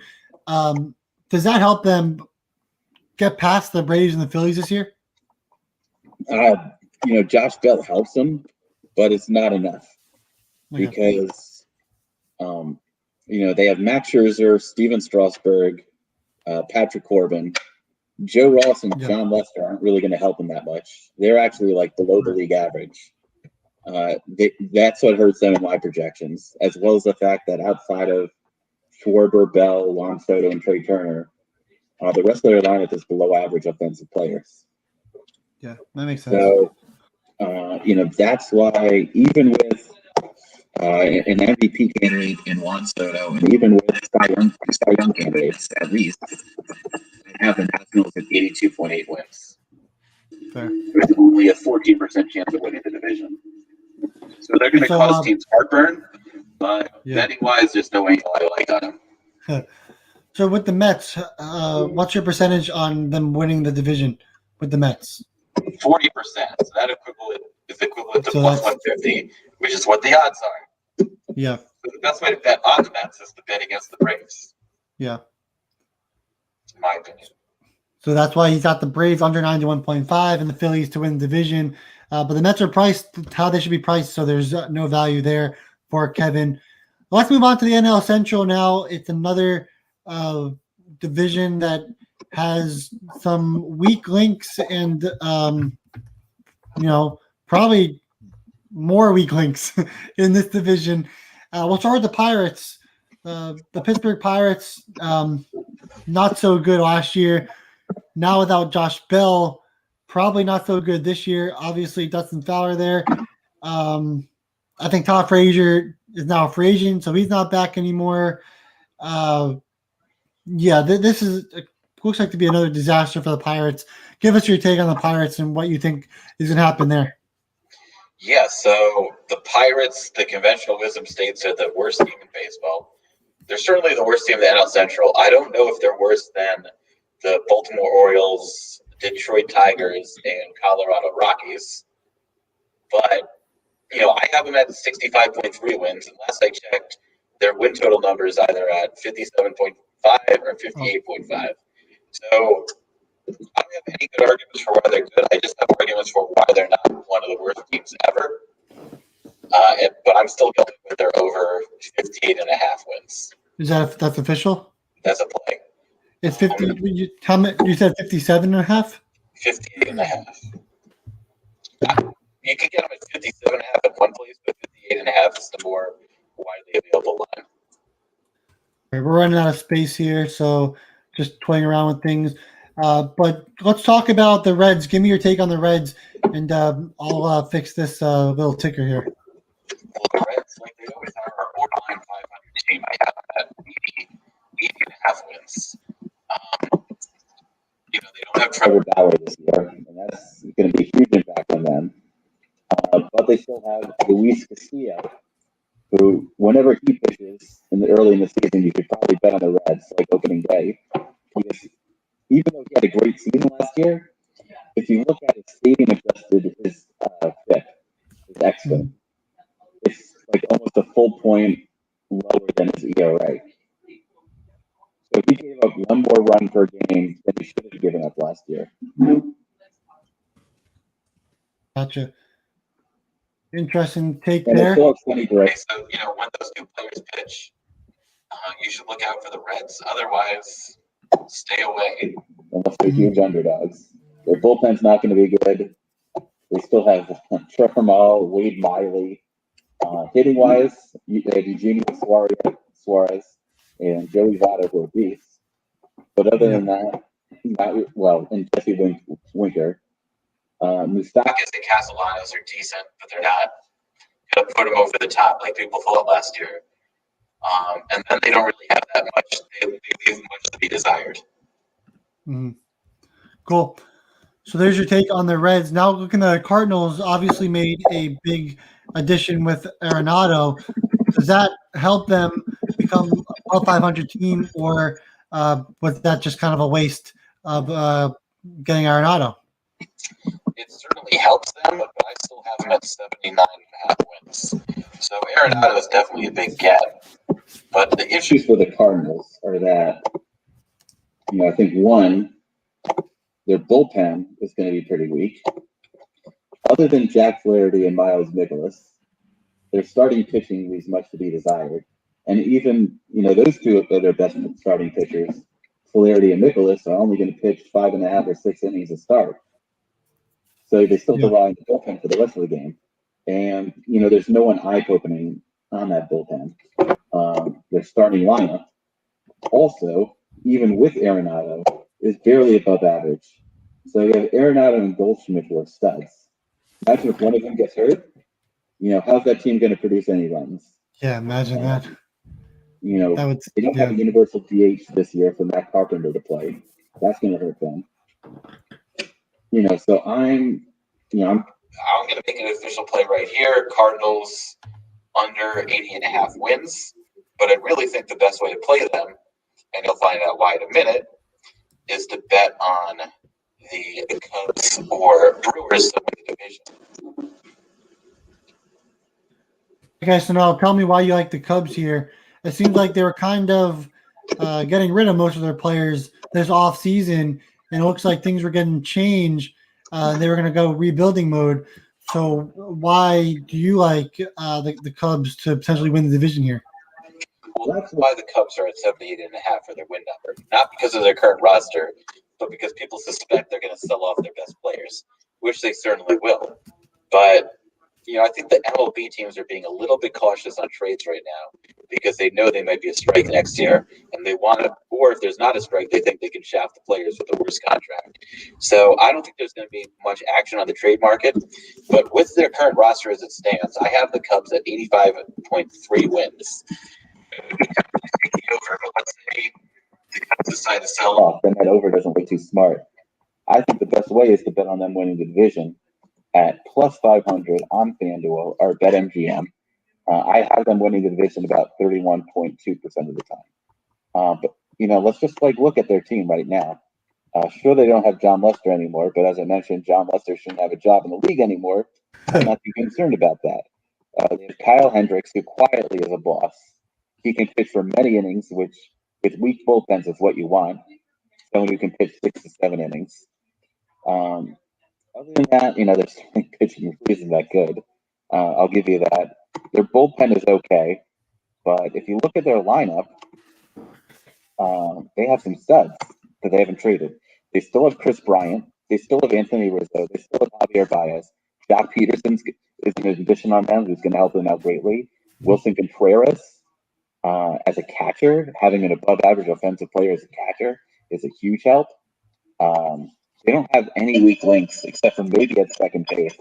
Does that help them get past the Braves and the Phillies this year? Josh Bell helps them, but it's not enough because, they have Max Scherzer, Steven Strasburg, Patrick Corbin. Joe Ross and Yeah. John Lester aren't really going to help him that much. They're actually like below the league average. That's what hurts them in my projections, as well as the fact that outside of Schwarber, Bell, Juan Soto, and Trey Turner, the rest of their lineup is below average offensive players. Yeah, that makes sense. So, that's why even with an MVP candidate in Juan Soto, and even with Cy Young candidates, at least, I have the Nationals at 82.8 wins. Fair. There's only a 14% chance of winning the division. So they're going to cause teams heartburn, but betting-wise, there's no angle I like on them. So with the Mets, what's your percentage on them winning the division with the Mets? 40%. So that is equivalent to plus 150, which is what the odds are. Yeah. So the best way to bet on the Mets is to bet against the Braves. Yeah. In my opinion. So that's why he's got the Braves under 91.5 and the Phillies to win the division. But the Mets are priced how they should be priced, so there's no value there for Kevin. Let's move on to the NL Central now. It's another division that has some weak links and, probably more weak links in this division. We'll start with the Pirates. The Pittsburgh Pirates, not so good last year. Now without Josh Bell, probably not so good this year. Obviously, Dustin Fowler there. I think Todd Frazier is now a free agent, so he's not back anymore. This looks like to be another disaster for the Pirates. Give us your take on the Pirates and what you think is going to happen there. Yeah, so the Pirates, the conventional wisdom states, are the worst team in baseball. They're certainly the worst team in the NL Central. I don't know if they're worse than the Baltimore Orioles, Detroit Tigers, and Colorado Rockies. But, I have them at 65.3 wins. And last I checked, their win total number is either at 57.5 or 58.5. So I don't have any good arguments for why they're good. I just have arguments for why they're not one of the worst teams ever. But I'm still going with their over 58.5 wins. That's official? That's a play. It's 50. You said 57.5? 58.5. You can get them at 57.5 at one place, but 58.5 is the more widely available line. We're running out of space here, so just toying around with things. But let's talk about the Reds. Give me your take on the Reds, and I'll fix this little ticker here. Well, the Reds, like they always are, a borderline 500 team. I have them at 80.5 wins. They don't have Trevor Bauer this year, and that's going to be a huge impact on them. But they still have Luis Castillo, who, whenever he pitches early in the season, you could probably bet on the Reds, like opening day. Because even though he had a great season last year, if you look at his stadium adjusted, his FIP, his xFIP, it's like almost a full point lower than his ERA. So he gave up one more run per game than he should have given up last year. Gotcha. Interesting take And there. it's still funny, right? So, when those two players pitch, you should look out for the Reds. Otherwise, stay away. Unless they're huge underdogs. Their bullpen's not going to be good. They still have Trevor Mall, Wade Miley. Hitting-wise, they have Eugenio Suarez and Joey Votto, who are beasts. But other than that, and Jesse Winker. Moustakas and Castellanos are decent, but they're not going to put them over the top like people thought last year. And then they don't really have that much. They leave much to be desired. Mm-hmm. Cool. So there's your take on the Reds. Now looking at the Cardinals, obviously made a big addition with Arenado. Does that help them become a 500 team, or was that just kind of a waste of getting Arenado? It certainly helps them, but I still have them at 79.5 wins. So Arenado is definitely a big get. But the issues for the Cardinals are that, I think one, their bullpen is going to be pretty weak. Other than Jack Flaherty and Miles Nicholas, their starting pitching leaves much to be desired. And even, those two are their best starting pitchers. Flaherty and Nicholas are only going to pitch 5.5 or 6 innings to start. So they still rely on the bullpen for the rest of the game. And, there's no one eye-opening on that bullpen. Their starting lineup, also, even with Arenado, is barely above average. So you have Arenado and Goldschmidt who are studs. Imagine if one of them gets hurt, how's that team going to produce any runs? Yeah, imagine that. They don't have a universal DH this year for Matt Carpenter to play. That's going to hurt them. So I'm going to make an official play right here. Cardinals under 80.5 wins. But I really think the best way to play them, and you'll find out why in a minute, is to bet on the Cubs or Brewers to win the division. Okay, so now tell me why you like the Cubs here. It seems like they were kind of getting rid of most of their players this off season, and it looks like things were getting changed. They were going to go rebuilding mode. So why do you like the Cubs to potentially win the division here? Well, that's why the Cubs are at 78.5 for their win number. Not because of their current roster, but because people suspect they're going to sell off their best players, which they certainly will. But I think the MLB teams are being a little bit cautious on trades right now because they know they might be a strike next year, and they want to, or if there's not a strike, they think they can shaft the players with the worst contract. So I don't think there's going to be much action on the trade market. But with their current roster as it stands, I have the Cubs at 85.3 wins. Over, but let's say the Cubs decide to sell off, then that over doesn't look too smart. I think the best way is to bet on them winning the division at plus 500 on FanDuel or BetMGM. I have them winning the division about 31.2% of the time. But let's just look at their team right now. Sure, they don't have John Lester anymore, but as I mentioned, John Lester shouldn't have a job in the league anymore. I'm not too concerned about that. They have Kyle Hendricks, who quietly is a boss. He can pitch for many innings, which with weak bullpens is what you want. Someone who can pitch 6 to 7 innings. Other than that, their starting pitching isn't that good. I'll give you that. Their bullpen is okay, but if you look at their lineup, they have some studs that they haven't traded. They still have Chris Bryant. They still have Anthony Rizzo. They still have Javier Baez. Jock Peterson is an addition on them who's going to help them out greatly. Wilson Contreras, as a catcher, having an above-average offensive player as a catcher is a huge help. They don't have any weak links except for maybe at second base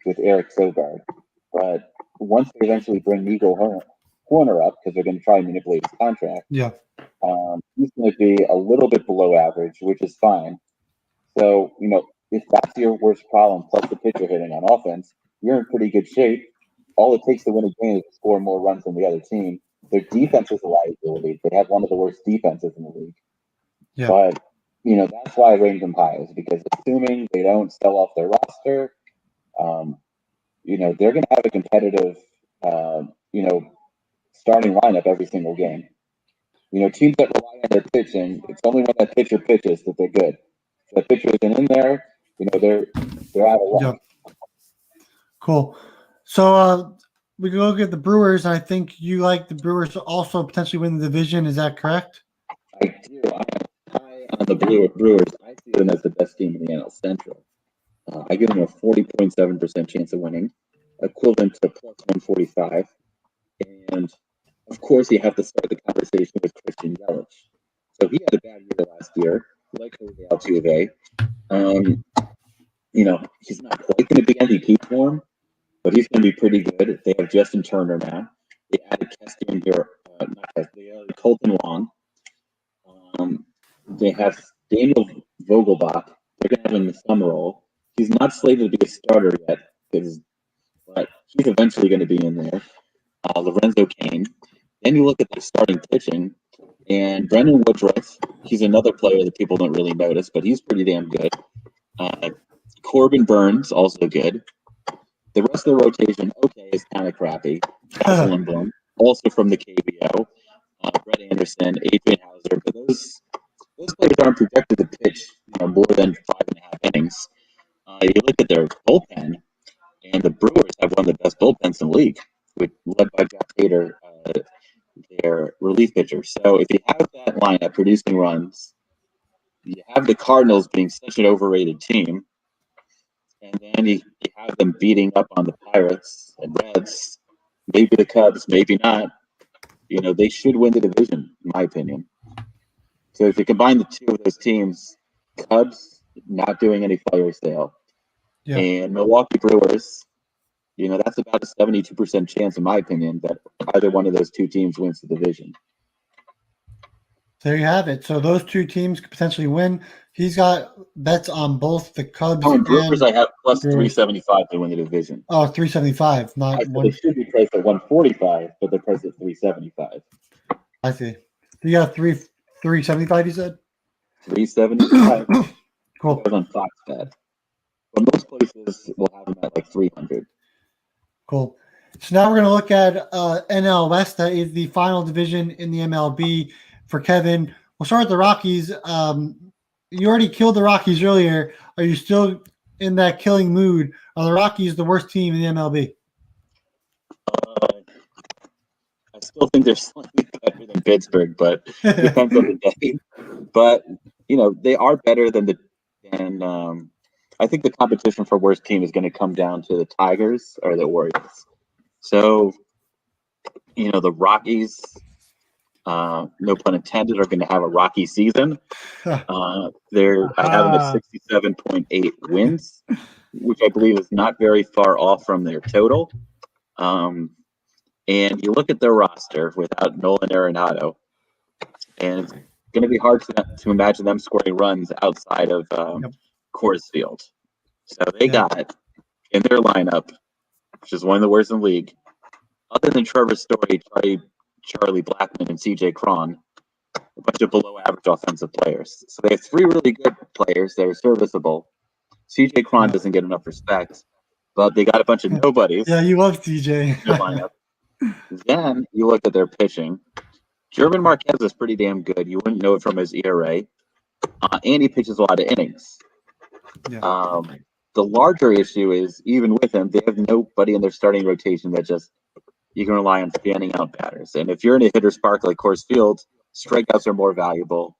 with Eric Sogard. But once they eventually bring Nico Horner up, because they're going to try and manipulate his contract, he's going to be a little bit below average, which is fine. So, if that's your worst problem, plus the pitcher hitting on offense, you're in pretty good shape. All it takes to win a game is to score more runs than the other team. Their defense is a liability. They have one of the worst defenses in the league. Yeah. But, that's why I rank them high, is because assuming they don't sell off their roster, they're going to have a competitive, starting lineup every single game. Teams that rely on their pitching, it's only when that pitcher pitches that they're good. If that pitcher isn't in there, they're out of luck. Yeah. Cool. So we can look at the Brewers. I think you like the Brewers to also potentially win the division. Is that correct? I do. I'm high on the Brewers. I see them as the best team in the NL Central. I give them a 40.7% chance of winning, equivalent to plus 145. And, of course, you have to start the conversation with Christian Yelich. So he had a bad year last year, like Jose Altuve. He's not quite going to be MVP form, but he's going to be pretty good. They have Justin Turner now. They added Keston here, they added Colton Long. They have Daniel Vogelbach. They're going to have him in the summer role. He's not slated to be a starter yet, but he's eventually going to be in there. Lorenzo Cain. Then you look at their starting pitching, and Brendan Woodruff. He's another player that people don't really notice, but he's pretty damn good. Corbin Burns, also good. The rest of the rotation, is kind of crappy. Josh Lindblom, also from the KBO. Brett Anderson, Adrian Hauser, but those players aren't projected to pitch more than 5.5 innings. You look at their bullpen, and the Brewers have one of the best bullpens in the league, led by Josh Hader, their relief pitcher. So if you have that lineup producing runs, you have the Cardinals being such an overrated team, and then you have them beating up on the Pirates and Reds, maybe the Cubs, maybe not. They should win the division, in my opinion. So if you combine the two of those teams, Cubs not doing any fire sale, and Milwaukee Brewers, that's about a 72% chance, in my opinion, that either one of those two teams wins the division. There you have it. So those two teams could potentially win. He's got bets on both the Cubs and Brewers. I have plus Brewers. 375 to win the division. Oh, 375, not They should be priced at 145, but they're priced at 375. I see. You got 375. You said 375. Cool. On Fox Bet, but most places will have them at like 300. Cool. So now we're going to look at NL West. That is the final division in the MLB for Kevin. We'll start with the Rockies. You already killed the Rockies earlier. Are you still in that killing mood? Are the Rockies the worst team in the MLB? I still think they're slightly better than Pittsburgh, but it depends on the day. But they are better than I think the competition for worst team is going to come down to the Tigers or the Orioles. So, the Rockies, no pun intended, are going to have a rocky season. I have them at 67.8 wins, which I believe is not very far off from their total. And you look at their roster without Nolan Arenado, and it's going to be hard to imagine them scoring runs outside of Coors Field. So they got in their lineup, which is one of the worst in the league, other than Trevor Story, Charlie Blackmon, and CJ Cron, a bunch of below-average offensive players. So they have three really good players that are serviceable. CJ Cron doesn't get enough respect, but they got a bunch of nobodies. Yeah, you love CJ. In their lineup. Then you look at their pitching. German Marquez is pretty damn good. You wouldn't know it from his ERA. And he pitches a lot of innings. Yeah. The larger issue is, even with him, they have nobody in their starting rotation that just you can rely on fanning out batters. And if you're in a hitter's park like Coors Field, strikeouts are more valuable.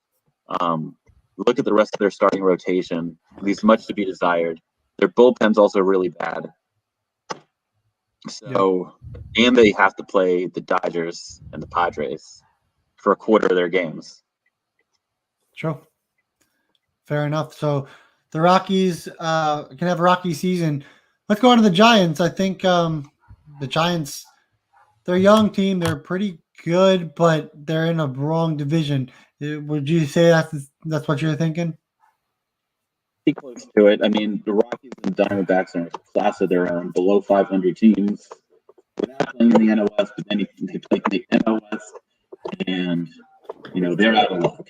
Look at the rest of their starting rotation. Leaves much to be desired. Their bullpen's also really bad. So, and they have to play the Dodgers and the Padres for a quarter of their games. Sure. Fair enough. So the Rockies can have a rocky season. Let's go on to the Giants. I think the Giants, they're a young team. They're pretty good, but they're in a wrong division. Would you say that's what you're thinking? Be close to it. I mean, the Rockies and Diamondbacks are a class of their own, below 500 teams. They're not playing in the NL West, but then they play in the NL West, and they're out of luck.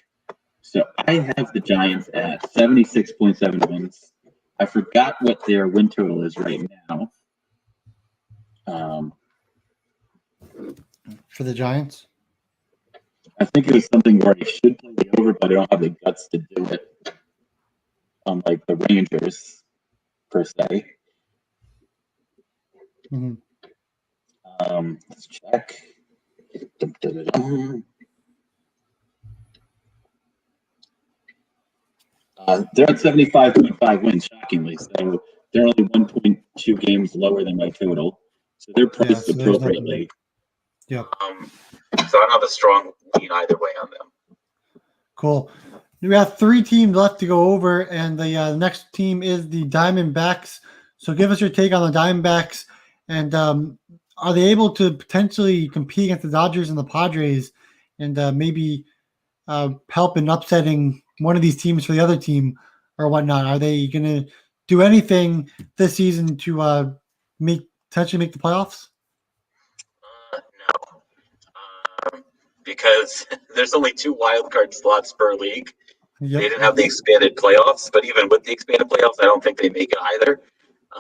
So I have the Giants at 76.7 wins. I forgot what their win total is right now. For the Giants? I think it was something where I should play the over, but I don't have the guts to do it. Unlike the Rangers, per se. Mm-hmm. Let's check. They're at 75.5 wins, shockingly. So they're only 1.2 games lower than my total. So they're priced appropriately. Yep. So I don't have a strong lean either way on them. Cool. We have three teams left to go over, and the next team is the Diamondbacks. So give us your take on the Diamondbacks, and are they able to potentially compete against the Dodgers and the Padres, and maybe help in upsetting one of these teams for the other team or whatnot? Are they going to do anything this season to potentially make the playoffs? No, because there's only 2 wildcard slots per league. Yep. They didn't have the expanded playoffs, but even with the expanded playoffs, I don't think they make it either.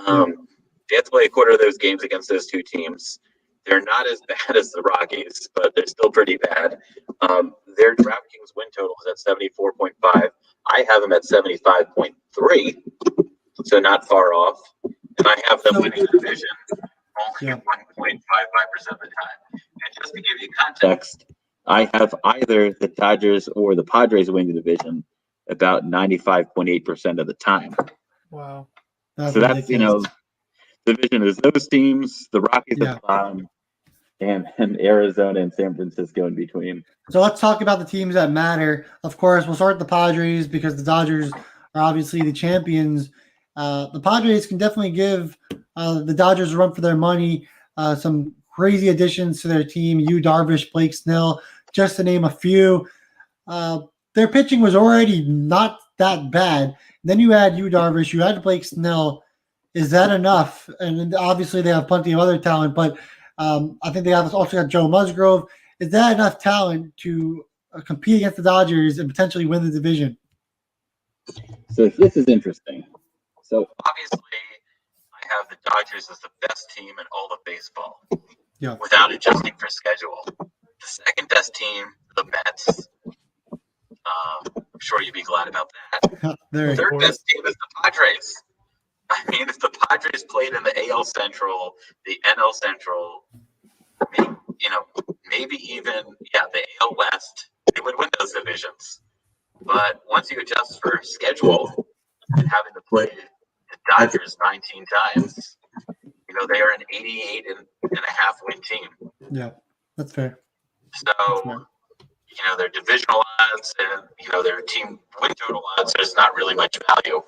They have to play a quarter of those games against those two teams. They're not as bad as the Rockies, but they're still pretty bad. Their DraftKings win total is at 74.5. I have them at 75.3, so not far off. And I have them winning the division only 1.55% of the time. And just to give you context, I have either the Dodgers or the Padres winning the division, about 95.8% of the time. Wow. So that's, division is those teams, the Rockies at the bottom, and Arizona and San Francisco in between. So let's talk about the teams that matter. Of course, we'll start with the Padres because the Dodgers are obviously the champions. The Padres can definitely give the Dodgers a run for their money. Some crazy additions to their team. Yu Darvish, Blake Snell, just to name a few. Their pitching was already not that bad. Then you add Yu Darvish, you add Blake Snell. Is that enough? And obviously they have plenty of other talent, but I think they have also got Joe Musgrove. Is that enough talent to compete against the Dodgers and potentially win the division? So this is interesting. So obviously I have the Dodgers as the best team in all of baseball. Yeah. Without adjusting for schedule. The second best team, the Mets. I'm sure you'd be glad about that. The third best team is the Padres. I mean, if the Padres played in the AL Central, the NL Central, maybe even the AL West, they would win those divisions. But once you adjust for schedule and having to play the Dodgers 19 times, they are an 88.5 win team. Yeah, that's fair. So, their divisional odds and, their team win total odds, there's not really much value.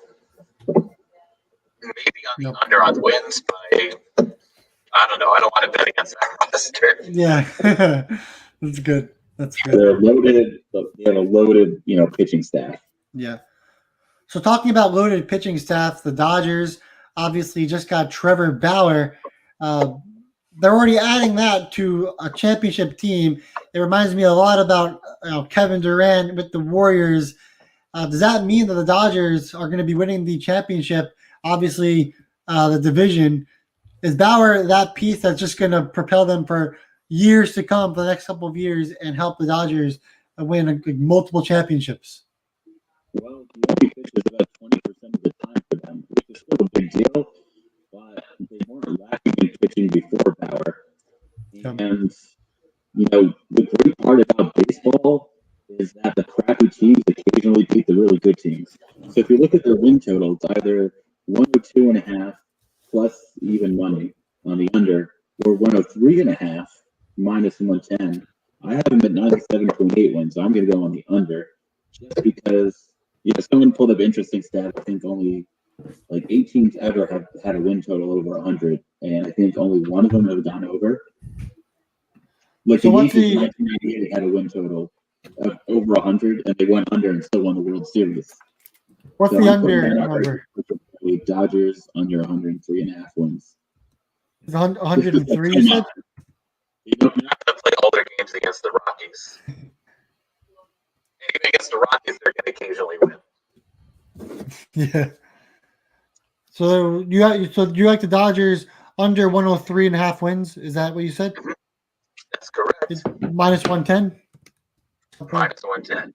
Maybe on the under on wins by, I don't know. I don't want to bet against that roster. Yeah, that's good. That's good. They're loaded. They have a loaded, pitching staff. Yeah. So talking about loaded pitching staff, the Dodgers obviously just got Trevor Bauer. They're already adding that to a championship team. It reminds me a lot about Kevin Durant with the Warriors. Does that mean that the Dodgers are going to be winning the championship? Obviously, the division. Is Bauer that piece that's just going to propel them for years to come, for the next couple of years, and help the Dodgers win multiple championships? Well, he only pitches about 20% of the time for them, which is still a big deal, but they weren't lacking in pitching before Bauer. And, the great part about baseball is that the crappy teams occasionally beat the really good teams. So if you look at their win total, it's either 102.5 plus even money on the under, or 103.5 minus 110. I have them at 97.8 wins, so I'm going to go on the under, just because someone pulled up interesting stat. I think only like 8 teams ever have had a win total over 100, and I think only one of them have gone over. Like the Yankees in 1998 had a win total of over 100, and they went under and still won the World Series. What's the under number? Dodgers under 103.5 wins. 103, you said? You're not going to play all their games against the Rockies. Even against the Rockies, they're going to occasionally win. Yeah. So you like the Dodgers under 103.5 wins? Is that what you said? That's correct. It's minus 110? Okay. Minus 110.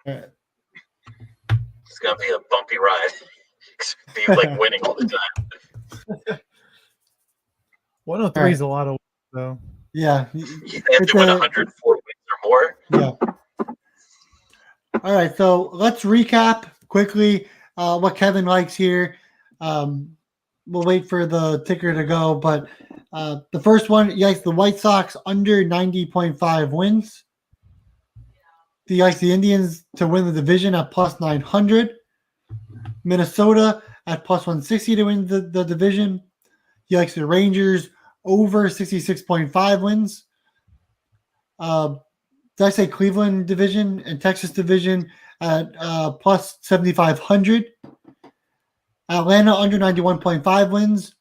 All right. It's going to be a bumpy ride. Be like winning all the time. 103 is a lot of wins, though. Yeah. You have to win 104 wins or more. Yeah. All right. So let's recap quickly what Kevin likes here. We'll wait for the ticker to go. But the first one, he likes the White Sox under 90.5 wins. He likes the Indians to win the division at plus 900. Minnesota at plus 160 to win the division. He likes the Rangers over 66.5 wins. Did I say Cleveland division and Texas division at plus 7,500? Atlanta under 91.5 wins.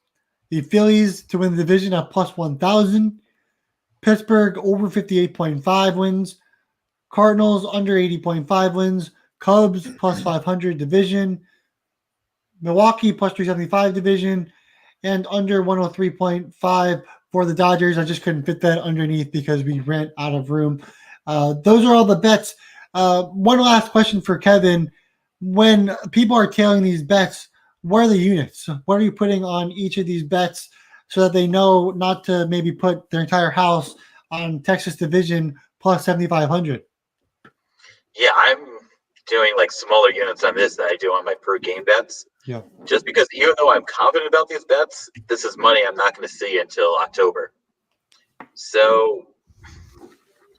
The Phillies to win the division at plus 1,000. Pittsburgh over 58.5 wins. Cardinals under 80.5 wins. Cubs plus 500 division. Milwaukee plus 375 division. And under 103.5 for the Dodgers. I just couldn't fit that underneath because we ran out of room. Those are all the bets. One last question for Kevin. When people are tailing these bets, what are the units? What are you putting on each of these bets so that they know not to maybe put their entire house on Texas division plus 7,500? Yeah, I'm doing like smaller units on this that I do on my per game bets. Yeah. Just because even though I'm confident about these bets, this is money I'm not going to see until October. So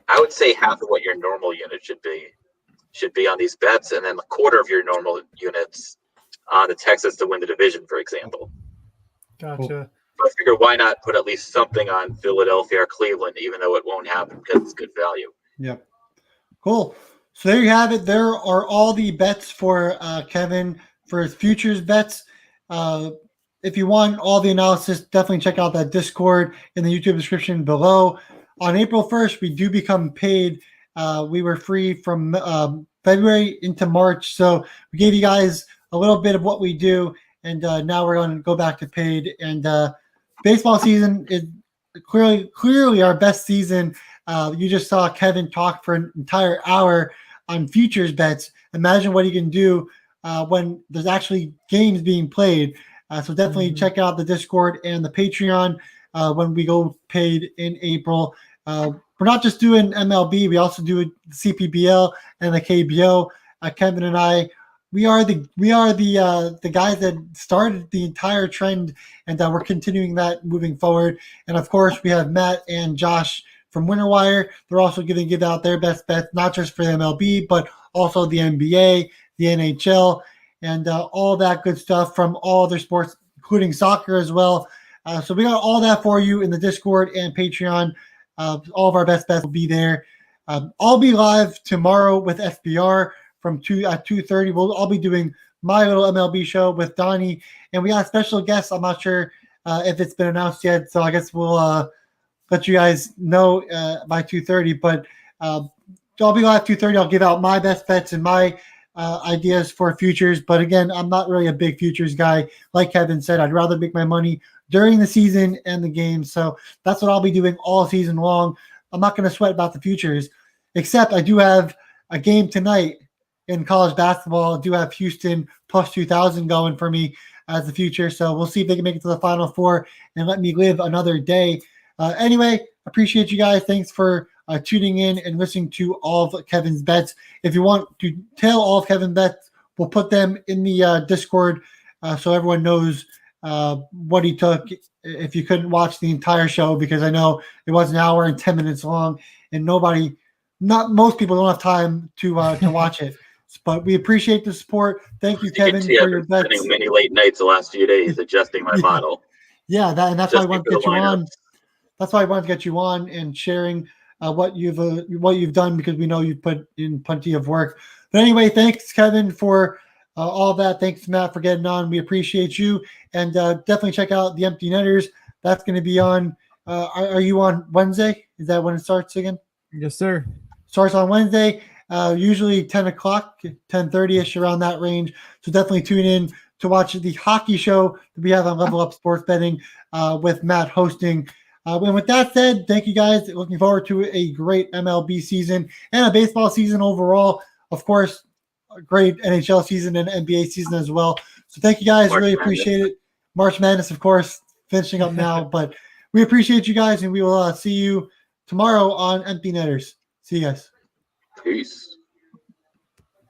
I would say half of what your normal unit should be on these bets, and then a quarter of your normal units on the Texans to win the division, for example. Gotcha. I figure why not put at least something on Philadelphia or Cleveland, even though it won't happen because it's good value. Yep. Cool. So there you have it. There are all the bets for Kevin for his futures bets. If you want all the analysis, definitely check out that Discord in the YouTube description below. On April 1st, we do become paid. We were free from February into March. So we gave you guys a little bit of what we do. And now we're going to go back to paid. And baseball season is clearly our best season. You just saw Kevin talk for an entire hour on futures bets. Imagine what he can do when there's actually games being played. So definitely check out the Discord and the Patreon when we go paid in April. We're not just doing MLB. We also do CPBL and the KBO. Kevin and I, we are the guys that started the entire trend, and we're continuing that moving forward. And of course, we have Matt and Josh from WinterWire. They're also going to give out their best bets, not just for the MLB, but also the NBA, the NHL, and all that good stuff from all other sports, including soccer as well. So we got all that for you in the Discord and Patreon. All of our best bets will be there. I'll be live tomorrow with FBR from 2:30. I'll be doing my little MLB show with Donnie, and we got a special guest. I'm not sure if it's been announced yet, so I guess we'll let you guys know by 2:30. But I'll be live 2:30. I'll give out my best bets and my ideas for futures. But again, I'm not really a big futures guy. Like Kevin said, I'd rather make my money during the season and the game. So that's what I'll be doing all season long. I'm not going to sweat about the futures, except I do have a game tonight in college basketball. I do have Houston plus 2,000 going for me as the future. So we'll see if they can make it to the Final Four and let me live another day. Anyway, appreciate you guys. Thanks for tuning in and listening to all of Kevin's bets. If you want to tell all of Kevin's bets, we'll put them in the Discord so everyone knows what he took if you couldn't watch the entire show, because I know it was an hour and 10 minutes long and most people don't have time to watch it. But we appreciate the support. Thank you, Kevin, for your bets. Spending many late nights the last few days adjusting my model. Yeah, that's why I wanted to get you on. That's why I wanted to get you on and sharing what you've done, because we know you've put in plenty of work. But anyway, thanks, Kevin, for all that. Thanks, Matt, for getting on. We appreciate you. And definitely check out the Empty Netters. That's going to be on. Are you on Wednesday? Is that when it starts again? Yes, sir. Starts on Wednesday, usually 10 o'clock, 10:30-ish, around that range. So definitely tune in to watch the hockey show that we have on Level Up Sports Betting with Matt hosting. And with that said, thank you guys. Looking forward to a great MLB season and a baseball season overall. Of course, a great NHL season and NBA season as well. So thank you guys. Really appreciate it. March Madness, of course, finishing up now. But we appreciate you guys, and we will see you tomorrow on Empty Netters. See you guys. Peace.